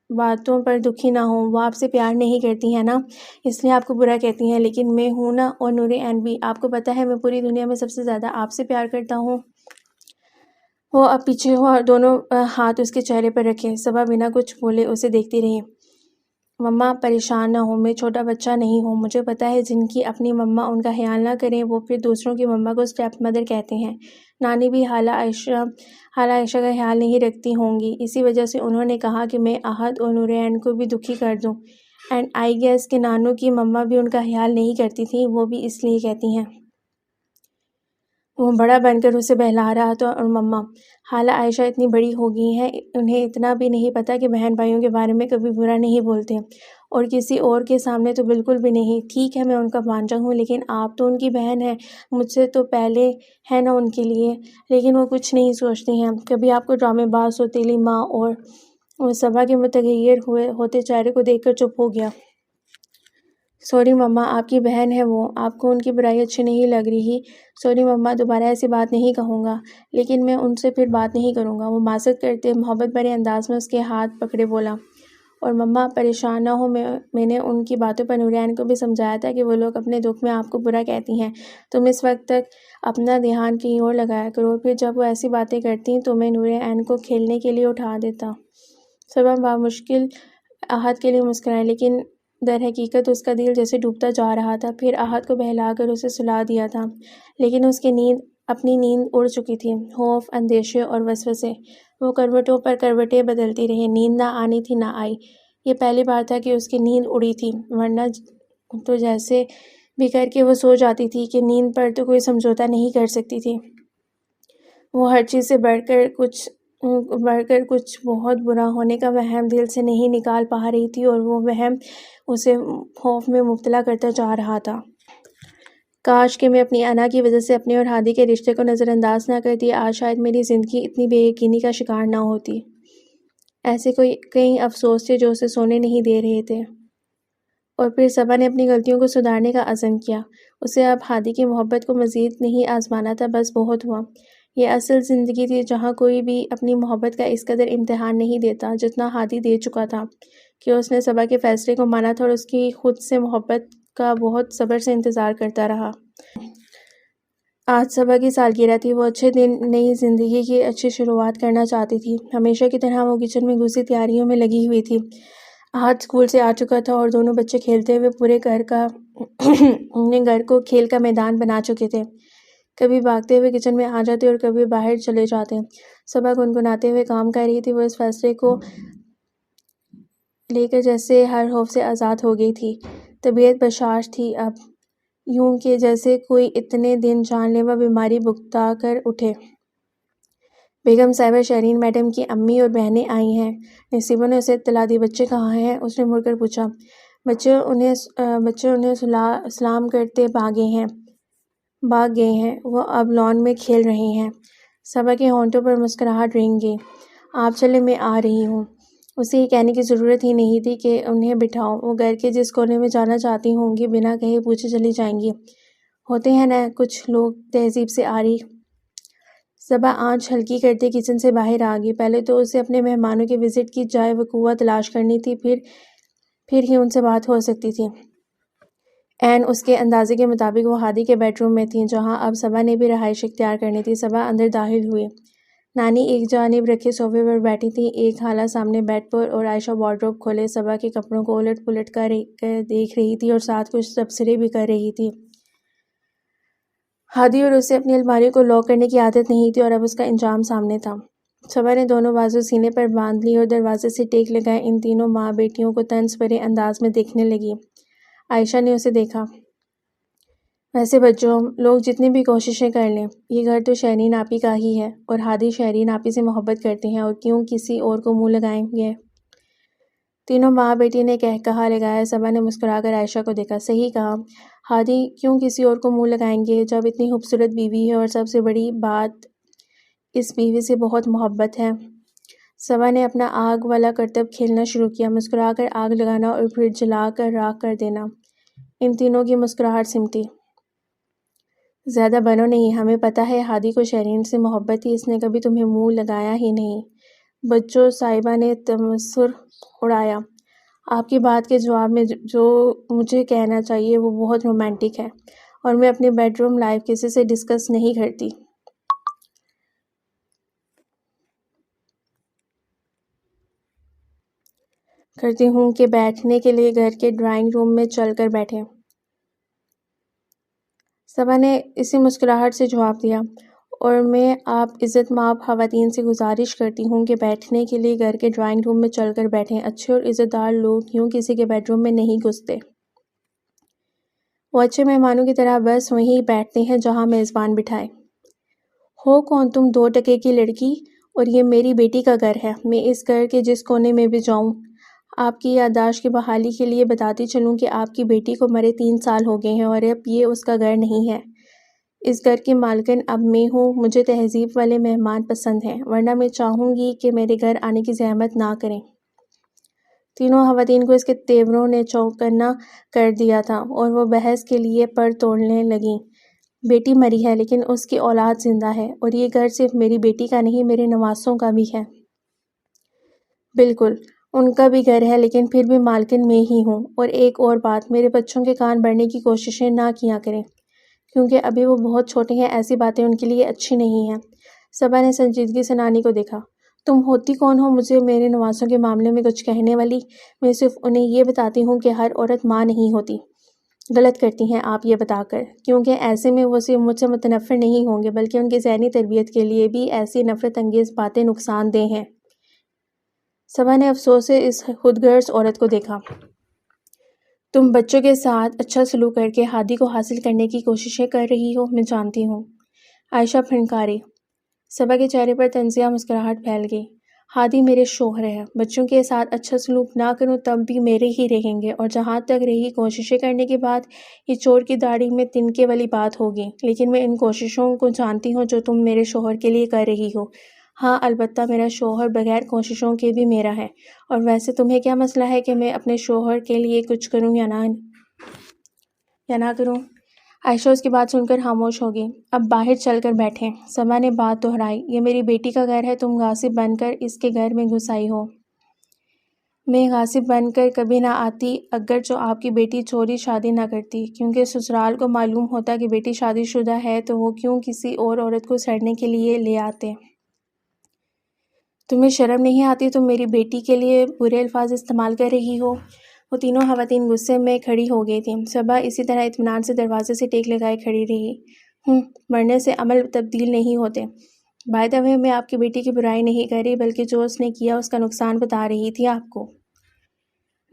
باتوں پر دکھی نہ ہوں۔ وہ آپ سے پیار نہیں کرتی ہیں نا، اس لیے آپ کو برا کہتی ہیں، لیکن میں ہوں نا، اور نور عین بھی۔ آپ کو پتہ ہے میں پوری دنیا میں سب سے زیادہ آپ سے پیار کرتا ہوں۔ وہ اب پیچھے ہوا اور دونوں ہاتھ اس کے چہرے پر رکھے۔ صبا بنا کچھ بولے اسے دیکھتی رہی۔ مما پریشان نہ ہو، میں چھوٹا بچہ نہیں ہوں۔ مجھے پتہ ہے جن کی اپنی مما ان کا خیال نہ کریں وہ پھر دوسروں کی مما کو اسٹیپ مدر کہتے ہیں۔ نانی بھی حالہ عائشہ کا خیال نہیں رکھتی ہوں گی، اسی وجہ سے انہوں نے کہا کہ میں احد اور نور عین کو بھی دکھی کر دوں۔ اینڈ آئی گیس کہ نانو کی مما بھی ان کا خیال نہیں کرتی تھیں، وہ بھی اس لیے کہتی ہیں۔ وہ بڑا بن کر اسے بہلا رہا تھا۔ اور مما حالہ عائشہ اتنی بڑی ہو گئی ہیں، انہیں اتنا بھی نہیں پتہ کہ بہن بھائیوں کے بارے میں کبھی برا نہیں بولتے، اور کسی اور کے سامنے تو بالکل بھی نہیں۔ ٹھیک ہے میں ان کا بھانجا ہوں، لیکن آپ تو ان کی بہن ہیں، مجھ سے تو پہلے ہے نا ان کے لیے۔ لیکن وہ کچھ نہیں سوچتی ہیں۔ کبھی آپ کو ڈرامے باز سوتیلی ماں اور صبا کے متغیر ہوتے چہرے کو دیکھ کر چپ ہو گیا۔ سوری مما، آپ کی بہن ہے وہ، آپ کو ان کی برائی اچھی نہیں لگ رہی۔ سوری مما، دوبارہ ایسی بات نہیں کہوں گا، لیکن میں ان سے پھر بات نہیں کروں گا۔ وہ معذرت کرتے محبت بھرے انداز میں اس کے ہاتھ پکڑے بولا۔ اور مما پریشان نہ ہو، میں نے ان کی باتوں پر نور عین کو بھی سمجھایا تھا کہ وہ لوگ اپنے دکھ میں آپ کو برا کہتی ہیں، تم اس وقت تک اپنا دھیان کہیں اور لگایا کرو۔ پھر جب وہ ایسی باتیں کرتی تو میں نور عین کو کھیلنے کے لیے اٹھا دیتا۔ صبا بامشکل احد کے لیے مسکرائی، لیکن در حقیقت اس کا دل جیسے ڈوبتا جا رہا تھا۔ پھر احد کو بہلا کر اسے سلا دیا تھا، لیکن اس کی اپنی نیند اڑ چکی تھی۔ خوف، اندیشے اور وسوسے، وہ کروٹوں پر کروٹیں بدلتی رہی۔ نیند نہ آنی تھی نہ آئی۔ یہ پہلی بار تھا کہ اس کی نیند اڑی تھی، ورنہ تو جیسے بھی کر کے وہ سو جاتی تھی کہ نیند پر تو کوئی سمجھوتا نہیں کر سکتی تھی۔ وہ ہر چیز سے بڑھ کر کچھ بہت برا ہونے کا وہم دل سے نہیں نکال پا رہی تھی، اور وہ وہم اسے خوف میں مبتلا کرتا جا رہا تھا۔ کاش کہ میں اپنی انا کی وجہ سے اپنے اور ہادی کے رشتے کو نظر انداز نہ کرتی، آج شاید میری زندگی اتنی بے یقینی کا شکار نہ ہوتی۔ ایسے کئی افسوس تھے جو اسے سونے نہیں دے رہے تھے۔ اور پھر صبا نے اپنی غلطیوں کو سدھارنے کا عزم کیا۔ اسے اب ہادی کی محبت کو مزید نہیں آزمانا تھا، بس بہت ہوا۔ یہ اصل زندگی تھی جہاں کوئی بھی اپنی محبت کا اس قدر امتحان نہیں دیتا جتنا ہادی دے چکا تھا، کہ اس نے صبا کے فیصلے کو مانا تھا اور اس کی خود سے محبت کا بہت صبر سے انتظار کرتا رہا۔ آج صبا کی سالگرہ تھی۔ وہ اچھے دن، نئی زندگی کی اچھی شروعات کرنا چاہتی تھی۔ ہمیشہ کی طرح وہ کچن میں گھسی تیاریوں میں لگی ہوئی تھی۔ احد اسکول سے آ چکا تھا اور دونوں بچے کھیلتے ہوئے پورے گھر کو کھیل کا میدان بنا چکے تھے۔ کبھی بھاگتے ہوئے کچن میں آ جاتے اور کبھی باہر چلے جاتے۔ صبا گنگناتے ہوئے کام کر رہی تھی۔ وہ اس فیصلے کو لے کر جیسے ہر خوف سے آزاد ہو گئی تھی۔ طبیعت بشاش تھی اب، یوں کہ جیسے کوئی اتنے دن جان لیوا بیماری بھگتا کر اٹھے۔ بیگم صاحبہ شرین میڈم کی امی اور بہنیں آئی ہیں۔ نصیبہ نے اسے اطلاع دی۔ بچے کہاں ہیں؟ اس نے مڑ کر پوچھا۔ بچے انہیں سلام کرتے بھاگ گئے ہیں۔ وہ اب لان میں کھیل رہے ہیں۔ صبا کے ہونٹوں پر مسکراہٹ رنگ گئی۔ آپ چلے، میں آ رہی ہوں۔ اسے یہ کہنے کی ضرورت ہی نہیں تھی کہ انہیں بٹھاؤ، وہ گھر کے جس کونے میں جانا چاہتی ہوں گی بنا کہے پوچھے چلی جائیں گی۔ ہوتے ہیں نا کچھ لوگ تہذیب سے عاری۔ صبا آنچ ہلکی کرتے کچن سے باہر آ گئی۔ پہلے تو اسے اپنے مہمانوں کے وزٹ کی جائے وقوع تلاش کرنی تھی، پھر ہی ان سے بات ہو سکتی تھی۔ عین اس کے اندازے کے مطابق وہ ہادی کے بیڈ روم میں تھیں، جہاں اب صبا نے بھی رہائش اختیار کرنی تھی۔ صبا اندر داخل ہوئی۔ نانی ایک جانب رکھے صوفے پر بیٹھی تھیں، ایک خالہ سامنے بیڈ پر، اور عائشہ وارڈروب کھولے صبا کے کپڑوں کو الٹ پلٹ کر دیکھ رہی تھی اور ساتھ کچھ تبصرے بھی کر رہی تھی۔ ہادی اور اسے اپنی الماری کو لاک کرنے کی عادت نہیں تھی اور اب اس کا انجام سامنے تھا۔ صبا نے دونوں بازو سینے پر باندھ لی اور دروازے سے ٹیک لگائے ان تینوں ماں بیٹیوں کو طنز بھرے انداز میں دیکھنے لگی۔ عائشہ نے اسے دیکھا۔ ویسے بچوں، لوگ جتنی بھی کوششیں کر لیں، یہ گھر تو شہرین آپی کا ہی ہے، اور ہادی شہرین آپی سے محبت کرتے ہیں، اور کیوں کسی اور کو منہ لگائیں گے؟ تینوں ماں بیٹی نے کہا لگایا۔ صبا نے مسکرا کر عائشہ کو دیکھا۔ صحیح کہا ہادی، کیوں کسی اور کو منہ لگائیں گے جب اتنی خوبصورت بیوی ہے، اور سب سے بڑی بات اس بیوی سے بہت محبت ہے۔ صبا نے اپنا آگ والا کرتب کھیلنا شروع کیا، مسکرا کر آگ لگانا اور پھر جلا کر راکھ کر دینا۔ ان تینوں کی مسکراہٹ سمٹی۔ زیادہ بنو نہیں، ہمیں پتہ ہے ہادی کو شہرین سے محبت تھی، اس نے کبھی تمہیں منہ لگایا ہی نہیں۔ بچوں، صاحبہ نے تبصرہ اڑایا۔ آپ کی بات کے جواب میں جو مجھے کہنا چاہیے وہ بہت رومانٹک ہے، اور میں اپنی بیڈ روم لائف کسی سے ڈسکس نہیں کرتی۔ کرتی ہوں کہ بیٹھنے کے لیے گھر کے ڈرائنگ روم میں چل کر بیٹھیں۔ صبا نے اسی مسکراہٹ سے جواب دیا، اور میں آپ عزت مآب خواتین سے گزارش کرتی ہوں کہ بیٹھنے کے لیے گھر کے ڈرائنگ روم میں چل کر بیٹھیں۔ اچھے اور عزت دار لوگ کیوں کسی کے بیڈ روم میں نہیں گھستے؟ وہ اچھے مہمانوں کی طرح بس وہیں بیٹھتے ہیں جہاں میزبان بٹھائے۔ ہو کون تم 2 ٹکے کی لڑکی؟ اور یہ میری بیٹی کا گھر ہے، میں اس گھر کے جس کونے میں بھی جاؤں۔ آپ کی یادداشت کی بحالی کے لیے بتاتی چلوں کہ آپ کی بیٹی کو مرے 3 سال ہو گئے ہیں، اور اب یہ اس کا گھر نہیں ہے۔ اس گھر کی مالکن اب میں ہوں۔ مجھے تہذیب والے مہمان پسند ہیں، ورنہ میں چاہوں گی کہ میرے گھر آنے کی زحمت نہ کریں۔ تینوں خواتین کو اس کے تیوروں نے چوکنا کر دیا تھا، اور وہ بحث کے لیے پر توڑنے لگیں۔ بیٹی مری ہے، لیکن اس کی اولاد زندہ ہے، اور یہ گھر صرف میری بیٹی کا نہیں، میرے نواسوں کا بھی ہے۔ بالکل، ان کا بھی گھر ہے، لیکن پھر بھی مالکن میں ہی ہوں۔ اور ایک اور بات، میرے بچوں کے کان بھرنے کی کوششیں نہ کیا کریں، کیونکہ ابھی وہ بہت چھوٹے ہیں، ایسی باتیں ان کے لیے اچھی نہیں ہیں۔ صبا نے سنجیدگی سے نانی کو دیکھا۔ تم ہوتی کون ہو مجھے میرے نواسوں کے معاملے میں کچھ کہنے والی؟ میں صرف انہیں یہ بتاتی ہوں کہ ہر عورت ماں نہیں ہوتی۔ غلط کرتی ہیں آپ یہ بتا کر، کیونکہ ایسے میں وہ صرف مجھ سے متنفر نہیں ہوں گے، بلکہ ان کی ذہنی تربیت کے لیے بھی ایسی نفرت انگیز باتیں نقصان دہ ہیں۔ صبا نے افسوس سے اس خود غرض عورت کو دیکھا۔ تم بچوں کے ساتھ اچھا سلوک کر کے ہادی کو حاصل کرنے کی کوششیں کر رہی ہو، میں جانتی ہوں۔ عائشہ پھنکاری۔ صبا کے چہرے پر طنزیہ مسکراہٹ پھیل گئی۔ ہادی میرے شوہر ہے، بچوں کے ساتھ اچھا سلوک نہ کروں تب بھی میرے ہی رہیں گے، اور جہاں تک رہی کوششیں کرنے کی بات، یہ چور کی داڑھی میں تنکے والی بات ہوگی، لیکن میں ان کوششوں کو جانتی ہوں جو تم میرے شوہر کے لیے کر رہی ہو۔ ہاں البتہ میرا شوہر بغیر کوششوں کے بھی میرا ہے، اور ویسے تمہیں کیا مسئلہ ہے کہ میں اپنے شوہر کے لیے کچھ کروں یا نہ کروں؟ عائشہ اس کی بات سن کر خاموش ہو گئی۔ اب باہر چل کر بیٹھیں۔ صبا نے بات دہرائی۔ یہ میری بیٹی کا گھر ہے، تم غاصب بن کر اس کے گھر میں گھس آئی ہو۔ میں غاصب بن کر کبھی نہ آتی اگرچہ آپ کی بیٹی چوری شادی نہ کرتی، کیونکہ سسرال کو معلوم ہوتا کہ بیٹی شادی شدہ ہے تو وہ کیوں کسی اور عورت کو سڑنے کے لیے لے آتے۔ تمہیں شرم نہیں آتی؟ تم میری بیٹی کے لیے برے الفاظ استعمال کر رہی ہو۔ وہ تینوں خواتین غصے میں کھڑی ہو گئی تھیں۔ صبا اسی طرح اطمینان سے دروازے سے ٹیک لگائے کھڑی رہی۔ مرنے سے عمل تبدیل نہیں ہوتے۔ بائی دی وے، میں آپ کی بیٹی کی برائی نہیں کر رہی، بلکہ جو اس نے کیا اس کا نقصان بتا رہی تھی آپ کو۔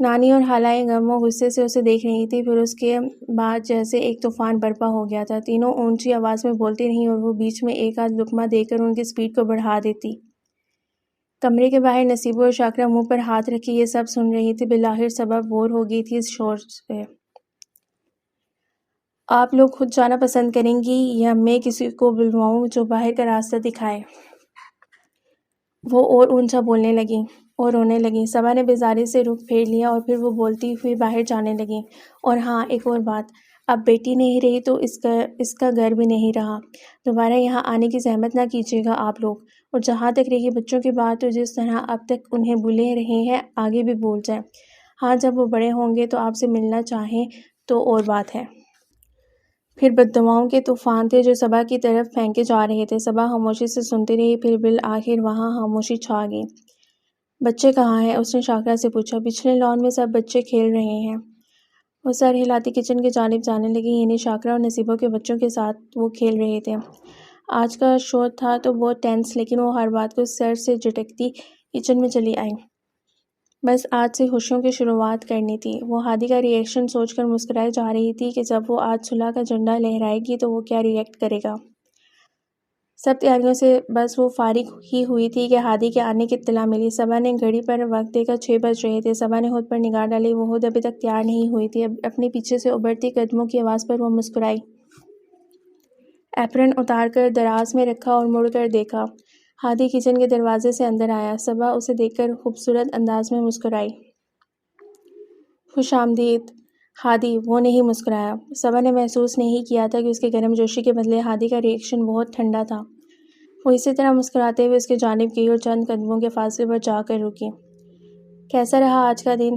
نانی اور خالائیں غم و غصے سے اسے دیکھ رہی تھی، پھر اس کے بعد جیسے ایک طوفان برپا ہو گیا تھا۔ تینوں اونچی آواز میں بولتی رہیں، اور وہ بیچ میں ایک آدھ لقمہ دے کر ان کی سپیڈ کو بڑھا دیتی۔ کمرے کے باہر نصیبہ اور شاکرہ منہ پر ہاتھ رکھے یہ سب سن رہی تھی۔ بالآخر صبا بور ہو گئی تھی اس شور سے۔ آپ لوگ خود جانا پسند کریں گی یا میں کسی کو بلواؤں جو باہر کا راستہ دکھائے؟ وہ اور اونچا بولنے لگیں اور رونے لگیں۔ صبا نے بیزاری سے رخ پھیر لیا اور پھر وہ بولتی ہوئی باہر جانے لگیں۔ اور ہاں، ایک اور بات، اب بیٹی نہیں رہی تو اس کا گھر بھی نہیں رہا۔ دوبارہ یہاں آنے کی زحمت نہ کیجیے گا آپ لوگ۔ اور جہاں تک رہی بچوں کی بات، تو جس طرح اب تک انہیں بھولے رہے ہیں آگے بھی بھول جائیں۔ ہاں، جب وہ بڑے ہوں گے تو آپ سے ملنا چاہیں تو اور بات ہے۔ پھر بددعاؤں کے طوفان تھے جو صبا کی طرف پھینکے جا رہے تھے۔ صبا خاموشی سے سنتی رہی، پھر بالآخر وہاں خاموشی چھا گئی۔ بچے کہاں ہیں؟ اس نے شاکرا سے پوچھا۔ پچھلے لان میں سب بچے کھیل رہے ہیں۔ وہ سر ہلاتی کچن کی جانب جانے لگی، یعنی شاکرا اور نصیبہ کے بچوں کے ساتھ وہ کھیل رہے تھے۔ آج کا شو تھا تو بہت ٹینس، لیکن وہ ہر بات کو سر سے جھٹکتی کچن میں چلی آئی۔ بس آج سے خوشیوں کی شروعات کرنی تھی۔ وہ ہادی کا ری ایکشن سوچ کر مسکرائے جا رہی تھی کہ جب وہ آج صلح کا جھنڈا لہرائے گی تو وہ کیا ری ایکٹ کرے گا۔ سب تیاریوں سے بس وہ فارغ ہی ہوئی تھی کہ ہادی کے آنے کی اطلاع ملی۔ صبا نے گھڑی پر وقت دیکھا، 6 بج رہے تھے۔ صبا نے خود پر نگاہ ڈالی، وہ خود ابھی تک تیار نہیں ہوئی تھی۔ اپنے پیچھے سے ابھرتی قدموں کی آواز پر وہ مسکرائی۔ ایپرن اتار کر دراز میں رکھا اور مڑ کر دیکھا۔ ہادی کچن کے دروازے سے اندر آیا۔ صبا اسے دیکھ کر خوبصورت انداز میں مسکرائی۔ خوش آمدید ہادی۔ وہ نہیں مسکرایا۔ صبا نے محسوس نہیں کیا تھا کہ اس کی گرم جوشی کے بدلے ہادی کا ری ایکشن بہت ٹھنڈا تھا۔ وہ اسی طرح مسکراتے ہوئے اس کی جانب گئی اور چند قدموں کے فاصلے پر جا کر رکی۔ کیسا رہا آج کا دن؟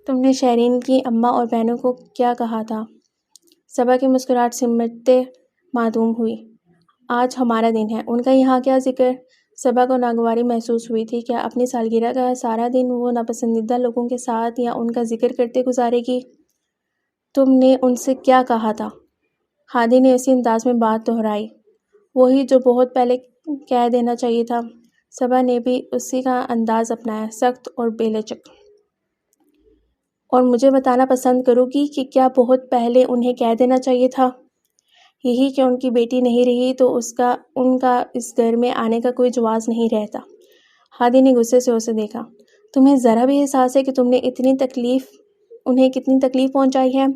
تم نے شہرین کی اماں اور بہنوں کو کیا کہا تھا؟ صبا کی مسکراہٹ سمٹتے معدوم ہوئی۔ آج ہمارا دن ہے، ان کا یہاں کیا ذکر؟ صبا کو ناگواری محسوس ہوئی تھی۔ کیا اپنی سالگرہ کا سارا دن وہ ناپسندیدہ لوگوں کے ساتھ یا ان کا ذکر کرتے گزارے گی؟ تم نے ان سے کیا کہا تھا؟ ہادی نے اسی انداز میں بات دہرائی۔ وہی جو بہت پہلے کہہ دینا چاہیے تھا۔ صبا نے بھی اسی کا انداز اپنایا، سخت اور بے لچک۔ اور مجھے بتانا پسند کرو گی کہ کیا بہت پہلے انہیں کہہ دینا چاہیے تھا؟ یہی کہ ان کی بیٹی نہیں رہی تو ان کا اس گھر میں آنے کا کوئی جواز نہیں رہتا۔ ہادی نے غصے سے اسے دیکھا۔ تمہیں ذرا بھی احساس ہے کہ تم نے انہیں کتنی تکلیف پہنچائی ہے؟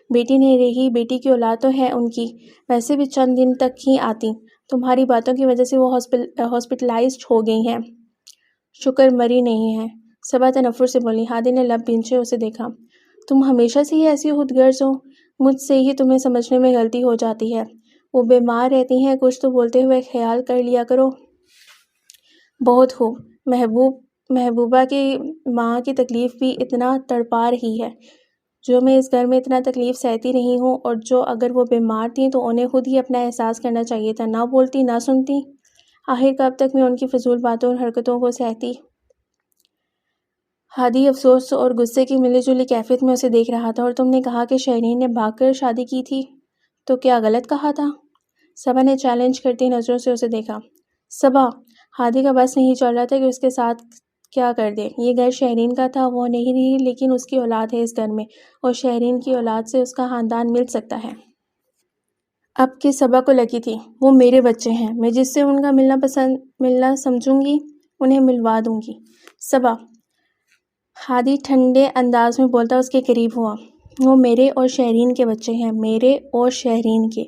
بیٹی نہیں رہی، بیٹی کی اولاد تو ہے ان کی، ویسے بھی چند دن تک ہی آتی۔ تمہاری باتوں کی وجہ سے وہ ہاسپٹلائزڈ ہو گئی ہیں۔ شکر مری نہیں ہے، صبا تنفر سے بولی۔ ہادی نے لب بھینچے اسے دیکھا۔ تم ہمیشہ سے ہی ایسی خود غرض ہو، مجھ سے ہی تمہیں سمجھنے میں غلطی ہو جاتی ہے۔ وہ بیمار رہتی ہیں، کچھ تو بولتے ہوئے خیال کر لیا کرو۔ بہت خوب۔ محبوبہ کی ماں کی تکلیف بھی اتنا تڑپا رہی ہے جو میں اس گھر میں اتنا تکلیف سہتی رہی ہوں، اور جو اگر وہ بیمار تھیں تو انہیں خود ہی اپنا احساس کرنا چاہیے تھا، نہ بولتی نہ سنتی۔ آخر کب تک میں ان کی فضول باتوں اور حرکتوں کو سہتی؟ ہادی افسوس اور غصے کی ملی جلی کیفیت میں اسے دیکھ رہا تھا۔ اور تم نے کہا کہ شہرین نے بھاگ کر شادی کی تھی، تو کیا غلط کہا تھا؟ صبا نے چیلنج کرتی نظروں سے اسے دیکھا۔ صبا! ہادی کا بس نہیں چل رہا تھا کہ اس کے ساتھ کیا کر دے۔ یہ گھر شہرین کا تھا، وہ نہیں رہی، لیکن اس کی اولاد ہے اس گھر میں، اور شہرین کی اولاد سے اس کا خاندان مل سکتا ہے۔ اب کہ صبا کو لگی تھی وہ میرے بچے ہیں، میں جس سے ان کا ملنا سمجھوں گی انہیں ملوا دوں گی۔ صبا! ہادی ٹھنڈے انداز میں بولتا اس کے قریب ہوا۔ وہ میرے اور شہرین کے بچے ہیں، میرے اور شہرین کے،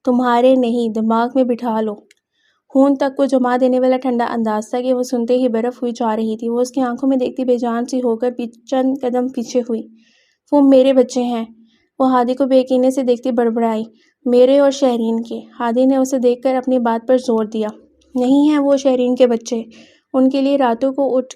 تمہارے نہیں، دماغ میں بٹھا لو۔ خون تک کو جما دینے والا ٹھنڈا انداز تھا کہ وہ سنتے ہی برف ہوئی جا رہی تھی۔ وہ اس کی آنکھوں میں دیکھتی بے جان سی ہو کر چند قدم پیچھے ہوئی۔ وہ میرے بچے ہیں، وہ ہادی کو بے یقینی سے دیکھتی بڑبڑائی۔ میرے اور شہرین کے۔ ہادی نے اسے دیکھ کر اپنی بات پر زور دیا۔ نہیں ہیں وہ شہرین کے بچے، ان کے لیے راتوں کو اٹھ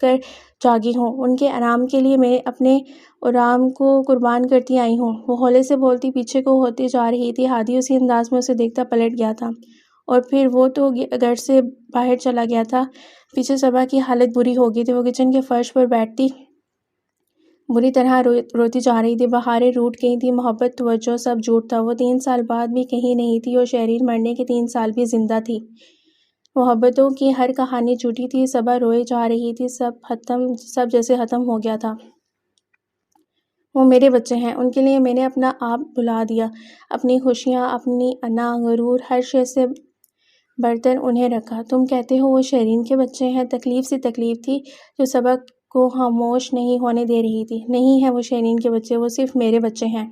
کر جاگی ہوں، ان کے آرام کے لیے میں اپنے آرام کو قربان کرتی آئی ہوں۔ وہ ہولے سے بولتی پیچھے کو ہوتی جا رہی تھی۔ ہادی اسی انداز میں اسے دیکھتا پلٹ گیا تھا، اور پھر وہ تو گھر سے باہر چلا گیا تھا۔ پیچھے صبا کی حالت بری ہو گئی تھی۔ وہ کچن کے فرش پر بیٹھتی بری طرح روتی جا رہی تھی۔ بہاریں روٹھ گئی تھی، محبت، توجہ سب جھوٹ تھا۔ وہ 3 سال بعد بھی کہیں نہیں تھی، اور شہرین مرنے کے 3 سال بھی زندہ تھی۔ محبتوں کی ہر کہانی جھوٹی تھی۔ صبا روئے جا رہی تھی، سب جیسے ختم ہو گیا تھا۔ وہ میرے بچے ہیں، ان کے لیے میں نے اپنا آپ بھلا دیا، اپنی خوشیاں، اپنی انا، غرور، ہر شے سے برتر انہیں رکھا۔ تم کہتے ہو وہ شہرین کے بچے ہیں؟ تکلیف سی تکلیف تھی جو صبا کو خاموش نہیں ہونے دے رہی تھی۔ نہیں ہیں وہ شہرین کے بچے، وہ صرف میرے بچے ہیں۔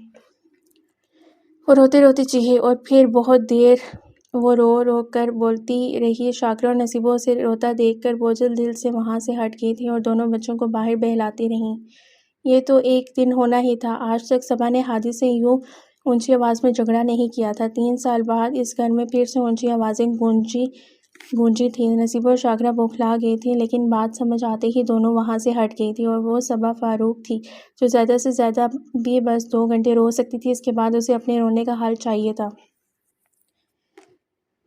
وہ روتے روتے چیخی اور پھر بہت دیر وہ رو رو کر بولتی رہی۔ شاکرہ اور نصیبہ اسے روتا دیکھ کر بوجھل دل سے وہاں سے ہٹ گئی تھیں اور دونوں بچوں کو باہر بہلاتی رہیں۔ یہ تو ایک دن ہونا ہی تھا۔ آج تک صبا نے ہادی سے یوں اونچی آواز میں جھگڑا نہیں کیا تھا۔ 3 سال بعد اس گھر میں پھر سے اونچی آوازیں گونجی تھیں۔ نصیبہ اور شاکرہ بوکھلا گئی تھیں، لیکن بات سمجھ آتے ہی دونوں وہاں سے ہٹ گئی تھیں۔ اور وہ صبا فاروق تھی جو زیادہ سے زیادہ بھی بس 2 گھنٹے رو سکتی تھی، اس کے بعد اسے اپنے رونے کا حل چاہیے تھا۔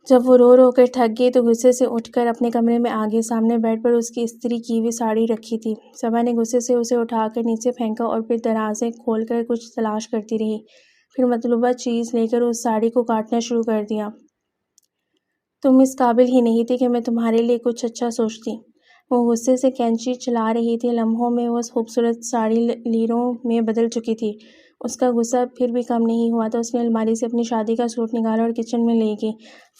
جب وہ رو رو کر تھک گئی تو غصے سے اٹھ کر اپنے کمرے میں آ گئی۔ سامنے بیڈ پر اس کی استری کی ہوئی ساڑی رکھی تھی۔ صبا نے غصے سے اسے اٹھا کر نیچے پھینکا اور پھر درازیں کھول کر کچھ تلاش کرتی رہی، پھر مطلوبہ چیز لے کر اس ساڑی کو کاٹنا شروع کر دیا۔ تم اس قابل ہی نہیں تھی کہ میں تمہارے لیے کچھ اچھا سوچتی۔ وہ غصے سے کینچی چلا رہی تھی۔ لمحوں میں وہ خوبصورت ساڑی لیروں میں بدل چکی تھی۔ اس کا غصہ پھر بھی کم نہیں ہوا تھا۔ اس نے الماری سے اپنی شادی کا سوٹ نکالا اور کچن میں لے گئی۔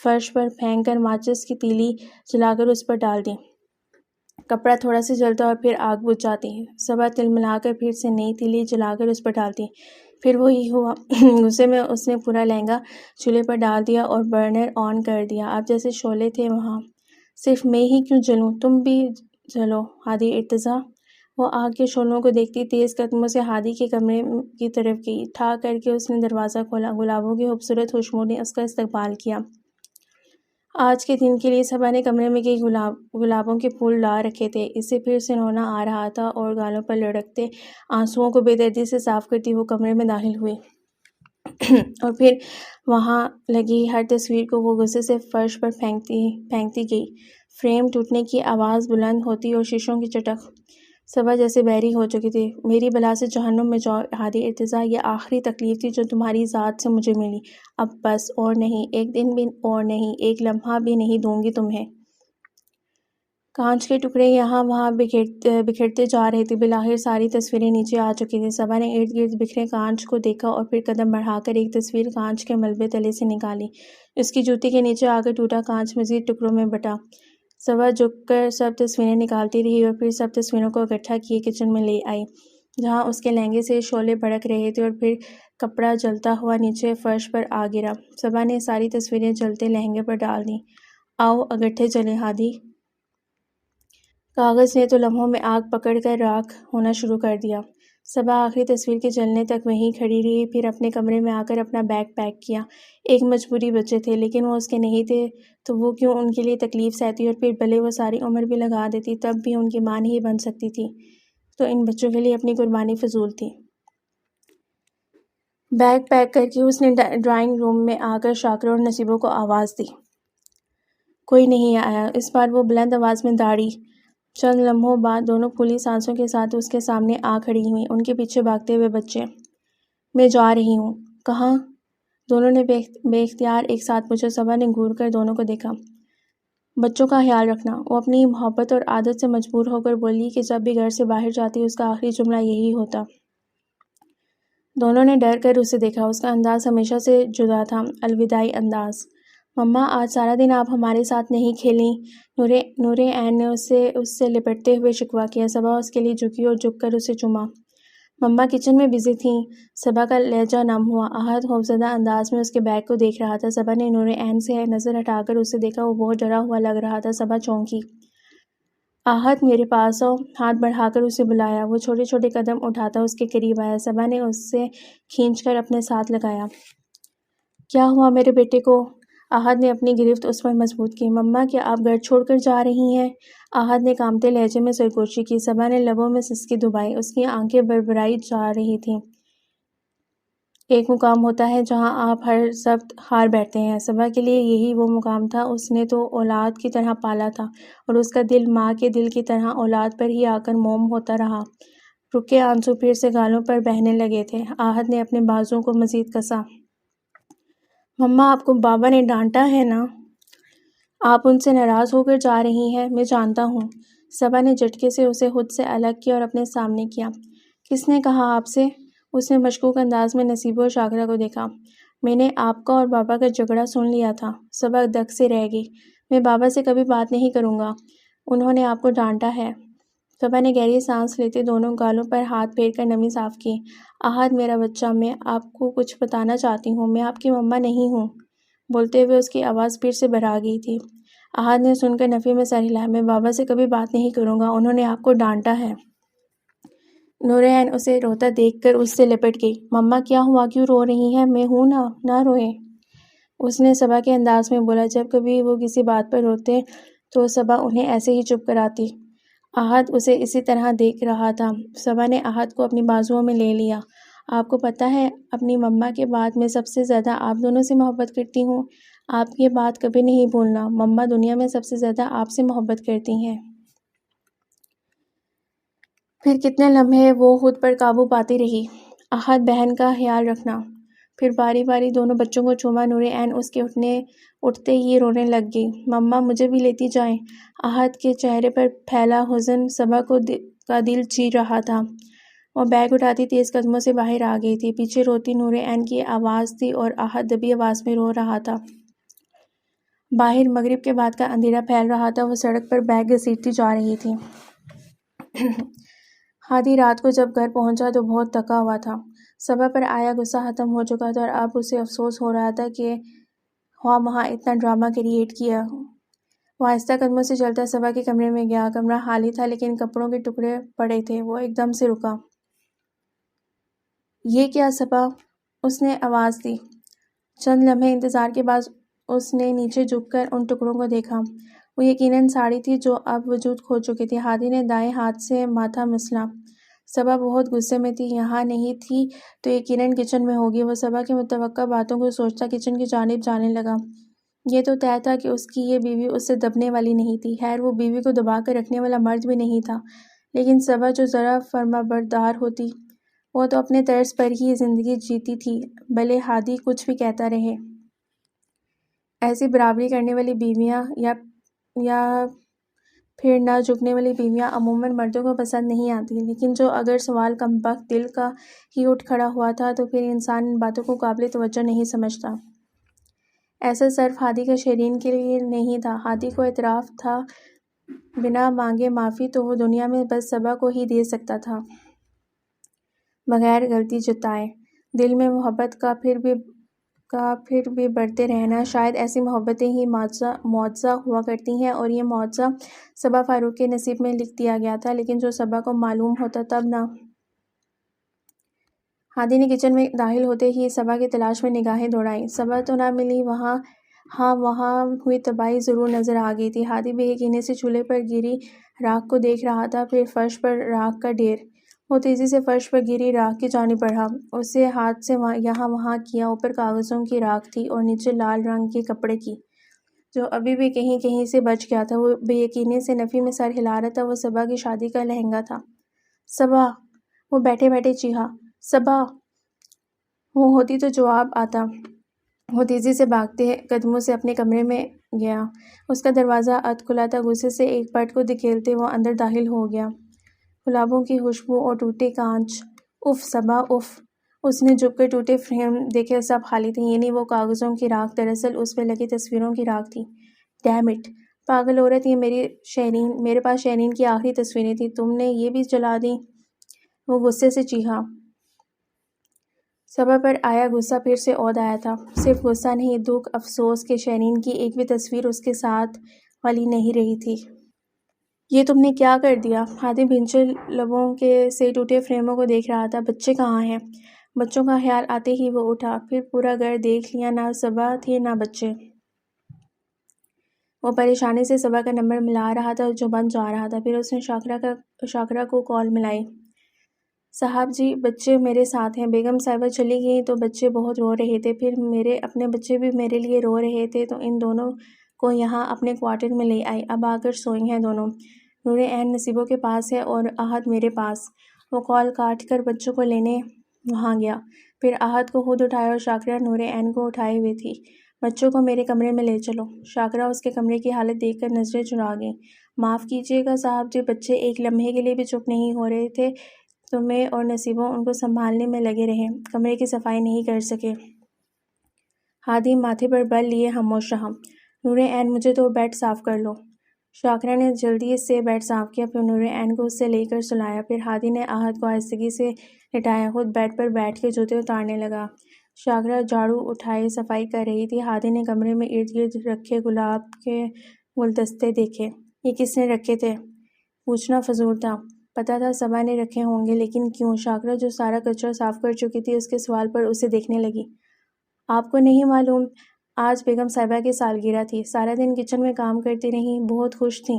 فرش پر پھینک کر ماچس کی تیلی جلا کر اس پر ڈال دی۔ کپڑا تھوڑا سا جلتا اور پھر آگ بجھ جاتی۔ صبا تلملا کر پھر سے نئی تیلی جلا کر اس پر ڈالتی۔ پھر وہی ہوا۔ غصے میں اس نے پورا لہنگا چولہے پر ڈال دیا اور برنر آن کر دیا۔ اب جیسے شعلے تھے وہاں۔ صرف میں ہی کیوں جلوں، تم بھی جلو ہادی ارتضیٰ۔ وہ آگ کے شعلوں کو دیکھتی تیز قدموں سے ہادی کے کمرے کی طرف گئی۔ ٹھا کر کے اس نے دروازہ کھولا۔ گلابوں کی خوبصورت خوشبو نے اس کا استقبال کیا۔ آج کے دن کے لیے صبا نے کمرے میں کئی گلابوں کے پھول لا رکھے تھے۔ اسے پھر سے رونا آ رہا تھا اور گالوں پر لڑکتے آنسوؤں کو بے دردی سے صاف کرتی وہ کمرے میں داخل ہوئی۔ اور پھر وہاں لگی ہر تصویر کو وہ غصے سے فرش پر پھینکتی گئی۔ فریم ٹوٹنے کی آواز بلند ہوتی اور شیشوں کی چٹخ۔ صبا جیسے بحری ہو چکی تھی۔ میری بلا سے جہنم میں جاؤ ہادی ارتضیٰ، یہ آخری تکلیف تھی جو تمہاری ذات سے مجھے ملی۔ اب بس، اور نہیں، ایک دن بھی اور نہیں، ایک لمحہ بھی نہیں دوں گی تمہیں۔ کانچ کے ٹکڑے یہاں وہاں بکھرتے جا رہے تھے۔ بالآخر ساری تصویریں نیچے آ چکی تھیں۔ صبا نے ارد گرد بکھرے کانچ کو دیکھا اور پھر قدم بڑھا کر ایک تصویر کانچ کے ملبے تلے سے نکالی۔ اس کی جوتی کے نیچے آ کر ٹوٹا کانچ مزید ٹکڑوں میں بٹا۔ صبا جھک کر سب تصویریں نکالتی رہی اور پھر سب تصویروں کو اکٹھا کیے کچن میں لے آئی، جہاں اس کے لہنگے سے شعلے بھڑک رہے تھے اور پھر کپڑا جلتا ہوا نیچے فرش پر آ گرا۔ صبا نے ساری تصویریں جلتے لہنگے پر ڈال دیں۔ آؤ اگٹھے چلیں ہادی۔ کاغذ نے تو لمحوں میں آگ پکڑ کر راکھ ہونا شروع کر دیا۔ صبا آخری تصویر کے جلنے تک وہیں کھڑی رہی، پھر اپنے کمرے میں آ کر اپنا بیگ پیک کیا۔ ایک مجبوری بچے تھے، لیکن وہ اس کے نہیں تھے تو وہ کیوں ان کے لیے تکلیف سہتی، اور پھر بھلے وہ ساری عمر بھی لگا دیتی تب بھی ان کی ماں نہیں بن سکتی تھی تو ان بچوں کے لیے اپنی قربانی فضول تھی۔ بیگ پیک کر کے اس نے ڈرائنگ روم میں آ کر شاکرہ اور نصیبہ کو آواز دی۔ کوئی نہیں آیا۔ اس بار وہ بلند آواز میں داڑھی۔ چند لمحوں بعد دونوں پھولی سانسوں کے ساتھ اس کے سامنے آ کھڑی ہوئیں، ان کے پیچھے بھاگتے ہوئے بچے۔ میں جا رہی ہوں۔ کہاں؟ دونوں نے بے اختیار ایک ساتھ پوچھا۔ صبا نے گھور کر دونوں کو دیکھا۔ بچوں کا خیال رکھنا۔ وہ اپنی محبت اور عادت سے مجبور ہو کر بولی کہ جب بھی گھر سے باہر جاتی اس کا آخری جملہ یہی ہوتا۔ دونوں نے ڈر کر اسے دیکھا۔ اس کا انداز ہمیشہ سے جدا تھا، الوداعی انداز۔ مما، آج سارا دن آپ ہمارے ساتھ نہیں کھیلیں؟ نور عین نے اس سے لپٹتے ہوئے شکوہ کیا۔ صبا اس کے لیے جھکی اور جھک کر اسے چوما۔ مما کچن میں بزی تھیں۔ صبا کا لہجہ نم ہوا۔ احد خوفزدہ انداز میں اس کے بیگ کو دیکھ رہا تھا۔ صبا نے نور عین سے نظر ہٹا کر اسے دیکھا۔ وہ بہت ڈرا ہوا لگ رہا تھا۔ صبا چونکی۔ احد، میرے پاس آؤ۔ ہاتھ بڑھا کر اسے بلایا۔ وہ چھوٹے چھوٹے قدم اٹھاتا اس کے قریب آیا۔ صبا نے اسے کھینچ کر اپنے ساتھ لگایا۔ کیا ہوا میرے بیٹے کو؟ احد نے اپنی گرفت اس پر مضبوط کی۔ مما، کیا آپ گھر چھوڑ کر جا رہی ہیں؟ احد نے کانپتے لہجے میں سرگوشی کی۔ صبا نے لبوں میں سسکی دبائی۔ اس کی آنکھیں بھربھرائی جا رہی تھیں۔ ایک مقام ہوتا ہے جہاں آپ ہر سبت ہار بیٹھتے ہیں۔ صبا کے لیے یہی وہ مقام تھا۔ اس نے تو اولاد کی طرح پالا تھا اور اس کا دل ماں کے دل کی طرح اولاد پر ہی آ کر موم ہوتا رہا۔ رکے آنسو پھر سے گالوں پر بہنے لگے تھے۔ احد نے اپنے بازوؤں کو مزید کسا۔ مما، آپ کو بابا نے ڈانٹا ہے نا؟ آپ ان سے ناراض ہو کر جا رہی ہیں؟ میں جانتا ہوں۔ صبا نے جھٹکے سے اسے خود سے الگ کیا اور اپنے سامنے کیا۔ کس نے کہا آپ سے؟ اس نے مشکوک انداز میں نصیبہ اور شاکرہ کو دیکھا۔ میں نے آپ کا اور بابا کا جھگڑا سن لیا تھا۔ صبا دک سے رہ گئی۔ میں بابا سے کبھی بات نہیں کروں گا۔ انہوں نے آپ کو ڈانٹا ہے؟ صبا نے گہری سانس لیتے دونوں گالوں پر ہاتھ پھیر کر نمی صاف کی۔ احد میرا بچہ، میں آپ کو کچھ بتانا چاہتی ہوں، میں آپ کی مما نہیں ہوں۔ بولتے ہوئے اس کی آواز پھر سے بھرا گئی تھی۔ احد نے سن کر نفی میں سر ہلایا۔ میں بابا سے کبھی بات نہیں کروں گا، انہوں نے آپ کو ڈانٹا ہے۔ نور عین اسے روتا دیکھ کر اس سے لپٹ گئی۔ مما کیا ہوا، کیوں رو رہی ہیں؟ میں ہوں نا، نہ روئیں، اس نے صبا کے انداز میں بولا۔ جب کبھی وہ کسی بات پر روتے تو صبا انہیں ایسے ہی چپ کراتی۔ احد اسے اسی طرح دیکھ رہا تھا۔ صبا نے احد کو اپنی بازوؤں میں لے لیا۔ آپ کو پتہ ہے، اپنی مما کے بعد میں سب سے زیادہ آپ دونوں سے محبت کرتی ہوں۔ آپ یہ بات کبھی نہیں بھولنا، مما دنیا میں سب سے زیادہ آپ سے محبت کرتی ہیں۔ پھر کتنے لمحے وہ خود پر قابو پاتی رہی۔ احد بہن کا خیال رکھنا۔ پھر باری باری دونوں بچوں کو چوما۔ نور عین اس کے اٹھتے ہی رونے لگ گئی۔ مما مجھے بھی لیتی جائیں۔ احد کے چہرے پر پھیلا حزن صبا کا دل چیر رہا تھا۔ وہ بیگ اٹھاتی تیز قدموں سے باہر آ گئی تھی۔ پیچھے روتی نور عین کی آواز تھی اور احد دبی آواز میں رو رہا تھا۔ باہر مغرب کے بعد کا اندھیرا پھیل رہا تھا۔ وہ سڑک پر بیگ گھسیٹتی جا رہی تھی۔ ہادی رات کو جب گھر پہنچا تو بہت تھکا ہوا تھا۔ صبا پر آیا غصہ ختم ہو چکا تھا اور اب اسے افسوس ہو رہا تھا کہ خواہ مخواہ اتنا ڈرامہ کریٹ کیا۔ وہ آہستہ قدموں سے چلتا صبا کے کمرے میں گیا۔ کمرہ خالی تھا لیکن کپڑوں کے ٹکڑے پڑے تھے۔ وہ ایک دم سے رکا۔ یہ کیا صبا، اس نے آواز دی۔ چند لمحے انتظار کے بعد اس نے نیچے جھک کر ان ٹکڑوں کو دیکھا۔ وہ یقیناً ساڑی تھی جو اب وجود کھو چکی تھی۔ ہادی نے دائیں ہاتھ سے ماتھا مسلا۔ صبا بہت غصے میں تھی، یہاں نہیں تھی تو یقیناً کچن میں ہوگی۔ وہ صبا کی متوقع باتوں کو سوچتا کچن کی جانب جانے لگا۔ یہ تو طے تھا کہ اس کی یہ بیوی اس سے دبنے والی نہیں تھی۔ خیر وہ بیوی کو دبا کر رکھنے والا مرد بھی نہیں تھا، لیکن صبا جو ذرا فرمانبردار ہوتی، وہ تو اپنے طرز پر ہی زندگی جیتی تھی، بھلے ہادی کچھ بھی کہتا رہے۔ ایسی برابری کرنے والی بیویاں یا پھر نہ جھکنے والی بیویاں عموماً مردوں کو پسند نہیں آتی، لیکن اگر سوال کمبخت دل کا ہی اٹھ کھڑا ہوا تھا تو پھر انسان ان باتوں کو قابل توجہ نہیں سمجھتا۔ ایسا صرف ہادی کا شیرین کے لیے نہیں تھا۔ ہادی کو اعتراف تھا بنا مانگے معافی تو وہ دنیا میں بس صبا کو ہی دے سکتا تھا، بغیر غلطی جتائے۔ دل میں محبت کا پھر بھی بڑھتے رہنا، شاید ایسی محبتیں ہی معجزہ ہوا کرتی ہیں، اور یہ معجزہ صبا فاروق کے نصیب میں لکھ دیا گیا تھا، لیکن جو صبا کو معلوم ہوتا تب نہ۔ ہادی نے کچن میں داخل ہوتے ہی صبا کی تلاش میں نگاہیں دوڑائیں۔ صبا تو نہ ملی، وہاں ہوئی تباہی ضرور نظر آ گئی تھی۔ ہادی بے یقینی سے چولہے پر گری راکھ کو دیکھ رہا تھا، پھر فرش پر راکھ کا ڈھیر۔ وہ تیزی سے فرش پر گری راکھ کی جانب بڑھا، اسے ہاتھ سے یہاں وہاں کیا۔ اوپر کاغذوں کی راکھ تھی اور نیچے لال رنگ کے کپڑے کی، جو ابھی بھی کہیں کہیں سے بچ گیا تھا۔ وہ بے یقینی سے نفی میں سر ہلا رہا تھا۔ وہ صبا کی شادی کا لہنگا تھا۔ صبا، وہ بیٹھے بیٹھے چیخا۔ صبا، وہ ہوتی تو جواب آتا۔ وہ تیزی سے بھاگتے قدموں سے اپنے کمرے میں گیا۔ اس کا دروازہ اد کھلا تھا۔ غصے سے ایک پرت کو دھکیلتے وہ اندر داخل ہو گیا۔ گلابوں کی خوشبو اور ٹوٹے کانچ۔ If Saba, if! اس نے جھک کر ٹوٹے فریم دیکھے، سب خالی تھے، یعنی وہ کاغذوں کی راکھ دراصل اس پہ لگی تصویروں کی راکھ تھی۔ Damn it! پاگل عورت، یہ میرے پاس شیرین کی آخری تصویریں تھیں، تم نے یہ بھی جلا دیں! وہ غصے سے چیخا۔ صبا پر آیا غصہ پھر سے عود آیا تھا۔ صرف غصہ نہیں، دکھ، افسوس کہ شیرین کی ایک بھی تصویر اس کے ساتھ والی نہیں رہی تھی۔ یہ تم نے کیا کر دیا؟ ہادی بھنچے لبوں سے ٹوٹے فریموں کو دیکھ رہا تھا۔ بچے کہاں ہیں؟ بچوں کا خیال آتے ہی وہ اٹھا، پھر پورا گھر دیکھ لیا، نہ صبا تھی نہ بچے۔ وہ پریشانی سے صبا کا نمبر ملا رہا تھا جو بند جا رہا تھا۔ پھر اس نے شاکرہ کو کال ملائی۔ صاحب جی، بچے میرے ساتھ ہیں۔ بیگم صاحبہ چلی گئیں تو بچے بہت رو رہے تھے، پھر میرے اپنے بچے بھی میرے لیے رو رہے تھے تو ان دونوں کو یہاں اپنے کوارٹر میں لے آئی، اب آ کر سوئی ہیں دونوں۔ نور عین نصیبوں کے پاس ہے اور احد میرے پاس۔ وہ کال کاٹ کر بچوں کو لینے وہاں گیا، پھر احد کو خود اٹھایا اور شاکرہ نور عین کو اٹھائے ہوئے تھی۔ بچوں کو میرے کمرے میں لے چلو۔ شاکرہ اس کے کمرے کی حالت دیکھ کر نظریں چرا گئی۔ معاف کیجیے گا صاحب جی، بچے ایک لمحے کے لیے بھی چپ نہیں ہو رہے تھے تو میں اور نصیبوں ان کو سنبھالنے میں لگے رہے، کمرے کی صفائی نہیں کر سکے۔ ہادی ماتھے پر بل لیے خاموش رہا۔ نور عین، مجھے تو بیڈ صاف کر لو۔ شاکرہ نے جلدی سے بیڈ صاف کیا، پھر نور عین کو اس سے لے کر سلایا، پھر ہادی نے آہت کو آہستگی سے لٹایا، خود بیڈ پر بیٹھ کے جوتے اتارنے لگا۔ شاکرہ جھاڑو اٹھائے صفائی کر رہی تھی۔ ہادی نے کمرے میں ارد گرد رکھے گلاب کے گلدستے دیکھے۔ یہ کس نے رکھے تھے؟ پوچھنا فضول تھا۔ پتہ تھا صبا نے رکھے ہوں گے، لیکن کیوں؟ شاکرہ جو سارا کچرا صاف کر چکی تھی، اس کے سوال پر اسے دیکھنے لگی۔ آپ کو نہیں معلوم؟ آج بیگم صاحبہ کی سالگرہ تھی۔ سارا دن کچن میں کام کرتی رہیں، بہت خوش تھیں۔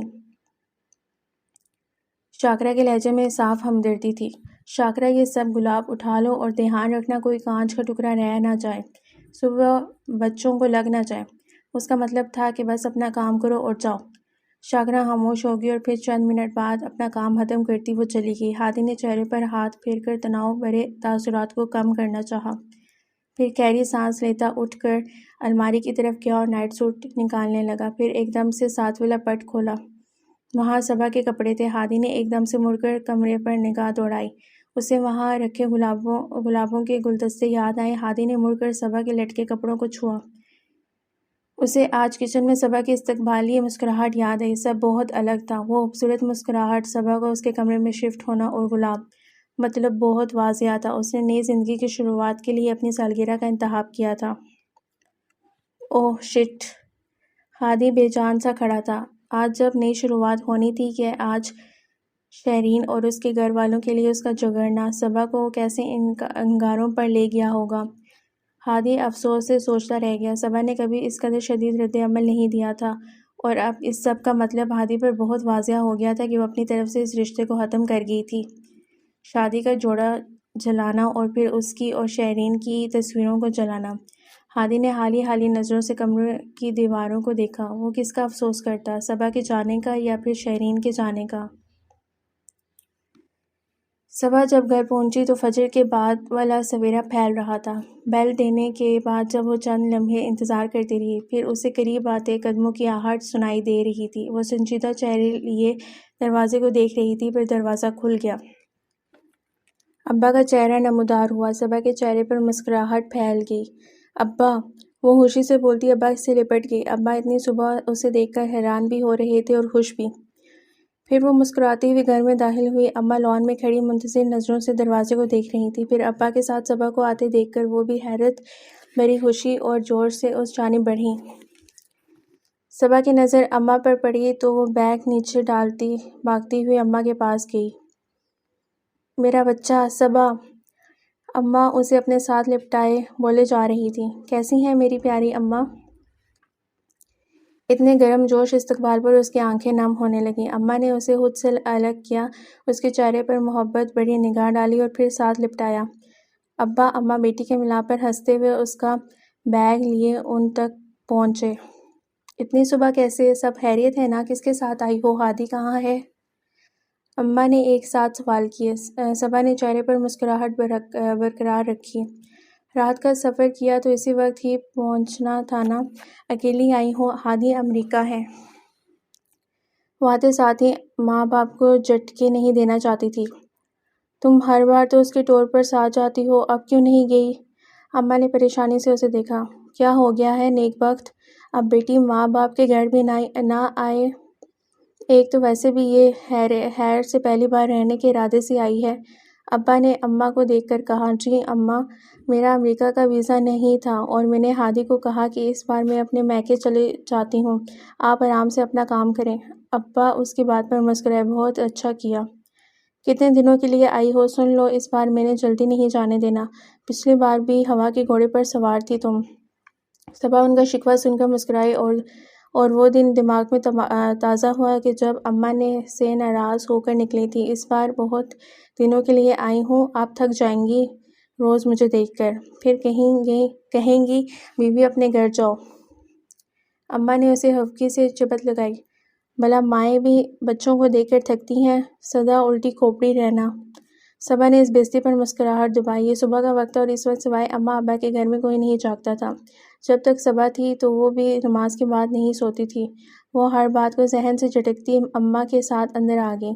شاکرہ کے لہجے میں صاف ہمدردی تھی۔ شاکرہ، یہ سب گلاب اٹھا لو اور دھیان رکھنا کوئی کانچ کا ٹکڑا رہ نہ جائے، صبح بچوں کو لگ نہ جائے۔ اس کا مطلب تھا کہ بس اپنا کام کرو اور جاؤ۔ شاکرہ خاموش ہو گئی اور پھر چند منٹ بعد اپنا کام ختم کرتی وہ چلی گئی۔ ہادی نے چہرے پر ہاتھ پھیر کر تناؤ بھرے تاثرات کو کم کرنا چاہا، پھر گہری سانس لیتا اٹھ کر الماری کی طرف گیا اور نائٹ سوٹ نکالنے لگا، پھر ایک دم سے ساتھ والا پٹ کھولا۔ وہاں صبا کے کپڑے تھے۔ ہادی نے ایک دم سے مڑ کر کمرے پر نگاہ دوڑائی۔ اسے وہاں رکھے گلابوں کے گلدستے یاد آئے۔ ہادی نے مڑ کر صبا کے لٹکے کپڑوں کو چھوا۔ اسے آج کچن میں صبا کی استقبالیہ مسکراہٹ یاد آئی۔ سب بہت الگ تھا۔ وہ خوبصورت مسکراہٹ، صبا کا اس کے کمرے میں شفٹ ہونا اور گلاب، مطلب بہت واضح تھا۔ اس نے نئی زندگی کی شروعات کے لیے اپنی سالگرہ کا انتخاب کیا تھا۔ اوہ شٹ! ہادی بے جان سا کھڑا تھا۔ آج جب نئی شروعات ہونی تھی کہ آج شیرین اور اس کے گھر والوں کے لیے اس کا جھگڑنا صبا کو کیسے انگاروں پر لے گیا ہوگا۔ ہادی افسوس سے سوچتا رہ گیا۔ صبا نے کبھی اس قدر شدید رد عمل نہیں دیا تھا، اور اب اس سب کا مطلب ہادی پر بہت واضح ہو گیا تھا کہ وہ اپنی طرف سے اس رشتے کو ختم کر گئی تھی۔ شادی کا جوڑا جلانا اور پھر اس کی اور شیرین کی تصویروں کو جلانا۔ ہادی نے حالی نظروں سے کمرے کی دیواروں کو دیکھا۔ وہ کس کا افسوس کرتا؟ صبا کے جانے کا یا پھر شیرین کے جانے کا؟ صبح جب گھر پہنچی تو فجر کے بعد والا سویرا پھیل رہا تھا۔ بیل دینے کے بعد جب وہ چند لمحے انتظار کرتی رہی، پھر اسے قریب آتے قدموں کی آہٹ سنائی دے رہی تھی۔ وہ سنجیدہ چہرے لیے دروازے کو دیکھ رہی تھی، پھر دروازہ کھل گیا۔ ابا کا چہرہ نمودار ہوا۔ صبا کے چہرے پر مسکراہٹ پھیل گئی۔ ابا! وہ خوشی سے بولتی ابا سے لپٹ گئی۔ ابا اتنی صبح اسے دیکھ کر حیران بھی ہو رہے تھے اور خوش بھی۔ پھر وہ مسکراتی ہوئی گھر میں داخل ہوئی۔ اماں لان میں کھڑی منتظر نظروں سے دروازے کو دیکھ رہی تھیں، پھر ابا کے ساتھ صبا کو آتے دیکھ کر وہ بھی حیرت بھری خوشی اور جوش سے اس جانب بڑھیں۔ صبا کی نظر اماں پر پڑی تو وہ بیگ نیچے ڈالتی بھاگتی ہوئی اماں کے پاس گئی۔ میرا بچہ صبا! اماں اسے اپنے ساتھ لپٹائے بولے جا رہی تھیں۔ کیسی ہیں میری پیاری اماں؟ اتنے گرم جوش استقبال پر اس کی آنکھیں نم ہونے لگیں۔ اماں نے اسے خود سے الگ کیا، اس کے چہرے پر محبت بھری نگاہ ڈالی اور پھر ساتھ لپٹایا۔ ابا! اماں بیٹی کے ملاپ پر ہنستے ہوئے اس کا بیگ لیے ان تک پہنچے۔ اتنی صبح کیسے؟ سب خیریت ہے نا؟ کس کے ساتھ آئی ہو؟ ہادی کہاں ہے؟ اماں نے ایک ساتھ سوال کیے۔ صبا نے چہرے پر مسکراہٹ برقرار رکھی۔ رات کا سفر کیا تو اسی وقت ہی پہنچنا تھا نا؟ اکیلی آئی ہوں؟ ہادی امریکہ ہے۔ وہ آتے ساتھ ہی ماں باپ کو جھٹکے نہیں دینا چاہتی تھی۔ تم ہر بار تو اس کے ٹور پر ساتھ جاتی ہو، اب کیوں نہیں گئی؟ اماں نے پریشانی سے اسے دیکھا۔ کیا ہو گیا ہے نیک بخت؟ اب بیٹی ماں باپ کے گھر بھی نہ آئے؟ ایک تو ویسے بھی یہ خیر سے پہلی بار رہنے کے ارادے سے آئی ہے۔ ابا نے اماں کو دیکھ کر کہا۔ جی اماں، میرا امریکہ کا ویزا نہیں تھا اور میں نے ہادی کو کہا کہ اس بار میں اپنے میکے چلے جاتی ہوں، آپ آرام سے اپنا کام کریں۔ ابا اس کی بات پر مسکرائے۔ بہت اچھا کیا۔ کتنے دنوں کے لیے آئی ہو؟ سن لو، اس بار میں نے جلدی نہیں جانے دینا، پچھلی بار بھی ہوا کے گھوڑے پر سوار تھی تم۔ صبا ان کا شکوہ سن کر مسکرائی اور وہ دن دماغ میں تازہ ہوا کہ جب اماں سے ناراض ہو کر نکلی تھی۔ اس بار بہت دنوں کے لیے آئی ہوں، آپ تھک جائیں گی روز مجھے دیکھ کر، پھر کہیں گی بیوی اپنے گھر جاؤ۔ اماں نے اسے ہفکی سے چبت لگائی۔ بھلا مائیں بھی بچوں کو دیکھ کر تھکتی ہیں، سدا الٹی کھوپڑی رہنا۔ صبا نے اس بےعزتی پر مسکراہٹ دبائی۔ یہ صبح کا وقت تھا اور اس وقت سوائے اماں ابا کے گھر میں کوئی نہیں جاگتا تھا۔ جب تک صبا تھی تو وہ بھی نماز کے بعد نہیں سوتی تھی۔ وہ ہر بات کو ذہن سے جھٹکتی اماں کے ساتھ اندر آ گئی۔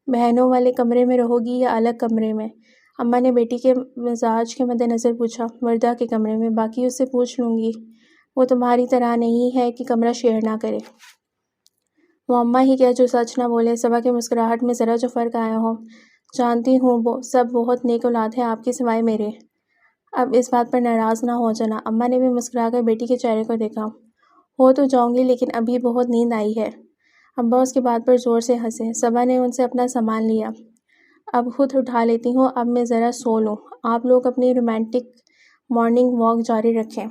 بہنوں والے کمرے میں رہو گی یا الگ کمرے میں؟ اماں نے بیٹی کے مزاج کے مد نظر پوچھا۔ وردہ کے کمرے میں، باقی اس سے پوچھ لوں گی، وہ تمہاری طرح نہیں ہے کہ کمرہ شیئر نہ کرے۔ وہ اماں ہی کیا جو سچ نہ بولے۔ صبا کی مسکراہٹ میں ذرا جو فرق آیا ہو۔ جانتی ہوں سب بہت نیک اولاد ہیں آپ کی سوائے میرے۔ اب اس بات پر ناراض نہ ہو جانا۔ اماں نے بھی مسکرا کر بیٹی کے چہرے کو دیکھا۔ ہو تو جاؤں گی لیکن ابھی بہت نیند آئی ہے۔ ابا اس کی بات پر زور سے ہنسے۔ صبا نے ان سے اپنا سامان لیا۔ اب خود اٹھا لیتی ہوں، اب میں ذرا سو لوں۔ آپ لوگ اپنی رومانٹک مارننگ واک جاری رکھیں۔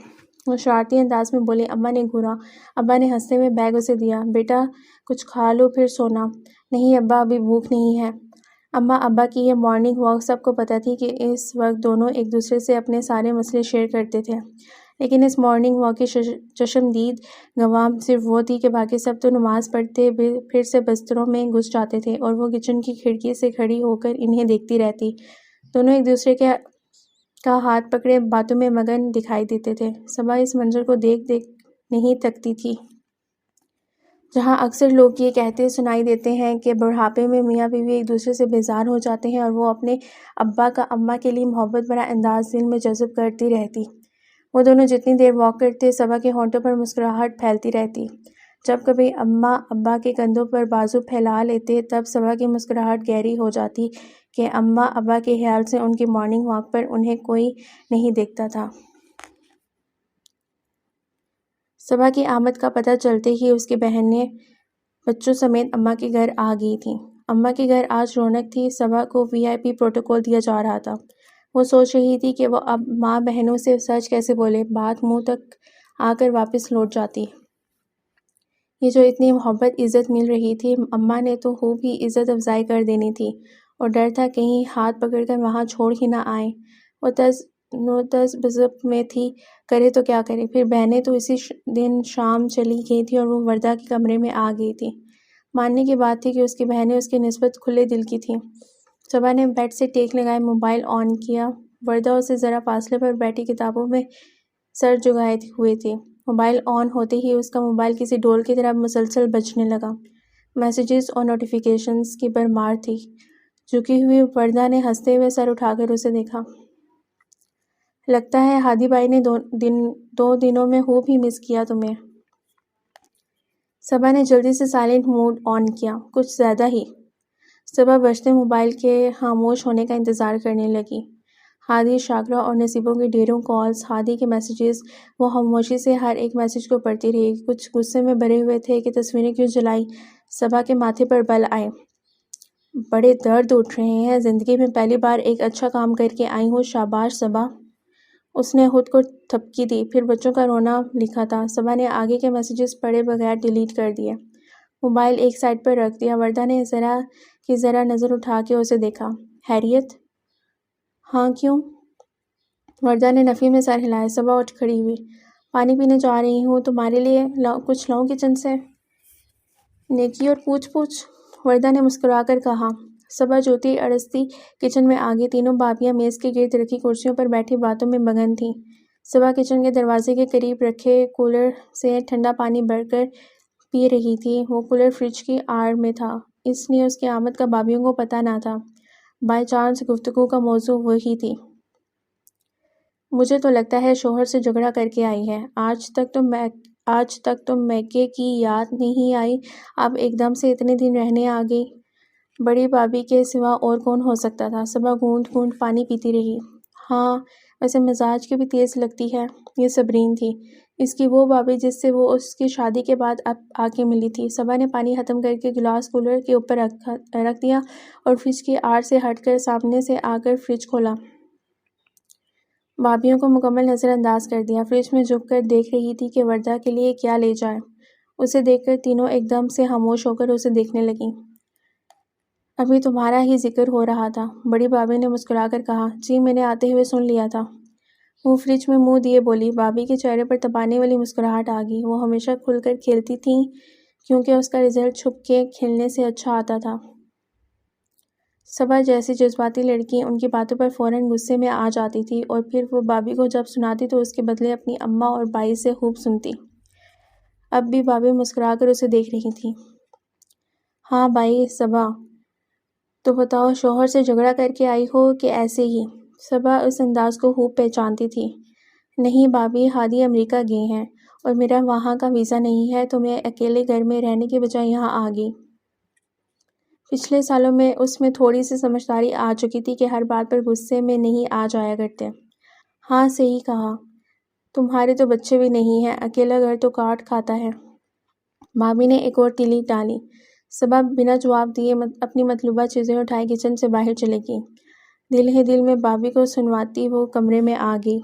وہ شرارتی انداز میں بولی۔ اماں نے گھورا۔ ابا نے ہنستے ہوئے بیگ اسے دیا۔ بیٹا کچھ کھا لو پھر سونا۔ نہیں ابا ابھی بھوک نہیں ہے۔ اماں ابا کی یہ مارننگ واک سب کو پتہ تھی کہ اس وقت دونوں ایک دوسرے سے اپنے سارے مسئلے شیئر کرتے تھے، لیکن اس مارننگ واک کی چشمدید گواہ صرف وہ تھی کہ باقی سب تو نماز پڑھتے پھر سے بستروں میں گھس جاتے تھے اور وہ کچن کی کھڑکی سے کھڑی ہو کر انہیں دیکھتی رہتی۔ دونوں ایک دوسرے کا ہاتھ پکڑے باتوں میں مگن دکھائی دیتے تھے۔ صبا اس منظر کو دیکھ نہیں تکتی تھی جہاں اکثر لوگ یہ کہتے سنائی دیتے ہیں کہ بڑھاپے میں میاں بیوی ایک دوسرے سے بیزار ہو جاتے ہیں اور وہ اپنے ابا کا اماں کے لیے محبت بھرا انداز دل میں جذب کرتی رہتی۔ وہ دونوں جتنی دیر واک کرتے صبا کے ہونٹوں پر مسکراہٹ پھیلتی رہتی۔ جب کبھی اماں ابا کے کندھوں پر بازو پھیلا لیتے تب صبا کی مسکراہٹ گہری ہو جاتی کہ اماں ابا کے خیال سے ان کی مارننگ واک پر انہیں کوئی نہیں دیکھتا تھا۔ صبا کی آمد کا پتہ چلتے ہی اس کی بہنیں بچوں سمیت اماں کے گھر آ گئی تھیں۔ اماں کے گھر آج رونق تھی۔ صبا کو VIP پروٹوکول دیا جا رہا تھا۔ وہ سوچ رہی تھی کہ وہ اب ماں بہنوں سے سچ کیسے بولے، بات منہ تک آ کر واپس لوٹ جاتی۔ یہ جو اتنی محبت عزت مل رہی تھی، اماں نے تو خوب ہی عزت افزائی کر دینی تھی، اور ڈر تھا کہیں ہاتھ پکڑ کر وہاں چھوڑ ہی نہ آئیں۔ وہ تذبذب میں تھی، کرے تو کیا کرے۔ پھر بہنیں تو اسی دن شام چلی گئی تھیں اور وہ وردہ کے کمرے میں آ گئی تھی۔ ماننے کی بات تھی کہ اس کی بہنیں اس کی نسبت کھلے دل کی تھیں۔ صبا نے بیڈ سے ٹیک لگائے موبائل آن کیا۔ وردہ اسے ذرا فاصلے پر بیٹھی کتابوں میں سر جھکائے ہوئے تھی۔ موبائل آن ہوتے ہی اس کا موبائل کسی ڈول کی طرح مسلسل بجنے لگا۔ میسیجز اور نوٹیفیکیشنز کی بھرمار تھی۔ جھکی ہوئی وردہ نے ہنستے ہوئے سر اٹھا کر اسے دیکھا۔ لگتا ہے ہادی بھائی نے 2 دنوں میں خوب ہی مس کیا تمہیں۔ صبا نے جلدی سے سائلنٹ موڈ آن کیا، کچھ زیادہ ہی۔ صبا بجتے موبائل کے خاموش ہونے کا انتظار کرنے لگی۔ ہادی، شاکرہ اور نصیبوں کی ڈھیروں کالز، ہادی کے میسیجز۔ وہ خاموشی سے ہر ایک میسیج کو پڑھتی رہی۔ کچھ غصے میں بھرے ہوئے تھے کہ تصویریں کیوں جلائیں۔ صبا کے ماتھے پر بل آئے۔ بڑے درد اٹھ رہے ہیں، زندگی میں پہلی بار ایک اچھا کام کر کے آئی ہوں، شاباش صبا۔ اس نے خود کو تھپکی دی۔ پھر بچوں کا رونا لکھا تھا۔ صبا نے آگے کے میسیجز پڑھے بغیر ڈیلیٹ کر دیے۔ موبائل ایک سائڈ پر رکھ دیا۔ وردہ نے ذرا نظر اٹھا کے اسے دیکھا۔ خیریت؟ ہاں کیوں؟ وردہ نے نفی میں سر ہلایا۔ صبا اٹھ کھڑی ہوئی۔ پانی پینے جا رہی ہوں، تمہارے لیے کچھ لاؤں کچن سے؟ نیکی اور پوچھ؟ وردہ نے مسکرا کر کہا۔ صبا جوتی اڑستی کچن میں آ گئی۔ تینوں بھابیاں میز کے گرد رکھی کرسیوں پر بیٹھی باتوں میں مگن تھیں۔ صبا کچن کے دروازے کے قریب رکھے کولر سے ٹھنڈا پانی بھر کر پی رہی تھی۔ وہ کولر فریج کی آڑ میں تھا، اس لیے اس کی آمد کا بھابیوں کو پتہ نہ تھا۔ بائی چانس گفتگو کا موضوع وہی تھی۔ مجھے تو لگتا ہے شوہر سے جھگڑا کر کے آئی ہے۔ آج تک تو میکے کی یاد نہیں آئی، اب ایک دم سے اتنے دن رہنے آ گئی۔ بڑی بھابی کے سوا اور کون ہو سکتا تھا؟ صبا گھونٹ گھونٹ پانی پیتی رہی۔ ہاں ویسے مزاج کی بھی تیز لگتی ہے۔ یہ صبرین تھی، اس کی وہ بھابی جس سے وہ اس کی شادی کے بعد اب آ کے ملی تھی۔ صبا نے پانی ختم کر کے گلاس کولر کے اوپر رکھ دیا اور فریج کی آڑ سے ہٹ کر سامنے سے آ کر فریج کھولا۔ بھابیوں کو مکمل نظر انداز کر دیا۔ فریج میں جھک کر دیکھ رہی تھی کہ وردہ کے لیے کیا لے جائے۔ اسے دیکھ کر تینوں ایک دم سے خاموش ہو کر اسے دیکھنے لگیں۔ ابھی تمہارا ہی ذکر ہو رہا تھا، بڑی بھابی نے مسکرا کر کہا۔ جی میں نے آتے ہوئے سن لیا تھا۔ وہ فریج میں منہ دیے بولی۔ بھابی کے چہرے پر تپانے والی مسکراہٹ آ گئی۔ وہ ہمیشہ کھل کر کھیلتی تھیں کیونکہ اس کا رزلٹ چھپ کے کھیلنے سے اچھا آتا تھا۔ صبا جیسی جذباتی لڑکی ان کی باتوں پر فوراً غصے میں آ جاتی تھی، اور پھر وہ بھابی کو جب سناتی تو اس کے بدلے اپنی اماں اور بھائی سے خوب سنتی۔ اب بھی بھابی مسکرا کر اسے دیکھ رہی تھی۔ ہاں بھائی صبا، تو بتاؤ شوہر سے جھگڑا کر کے آئی ہو کہ ایسے ہی؟ صبا اس انداز کو خوب پہچانتی تھی۔ نہیں بھابی، ہادی امریکہ گئے ہیں، اور میرا وہاں کا ویزا نہیں ہے، تو میں اکیلے گھر میں رہنے کے بجائے یہاں آ گئی۔ پچھلے سالوں میں اس میں تھوڑی سی سمجھداری آ چکی تھی کہ ہر بات پر غصے میں نہیں آ جایا کرتے۔ ہاں صحیح کہا، تمہارے تو بچے بھی نہیں ہیں، اکیلا گھر تو کاٹ کھاتا ہے۔ مامی نے ایک اور تیلی ڈالی۔ صبا بنا جواب دیے اپنی مطلوبہ چیزیں اٹھائے کچن سے باہر چلے گئی۔ دل ہی دل میں بابی کو سنواتی وہ کمرے میں آ گئی۔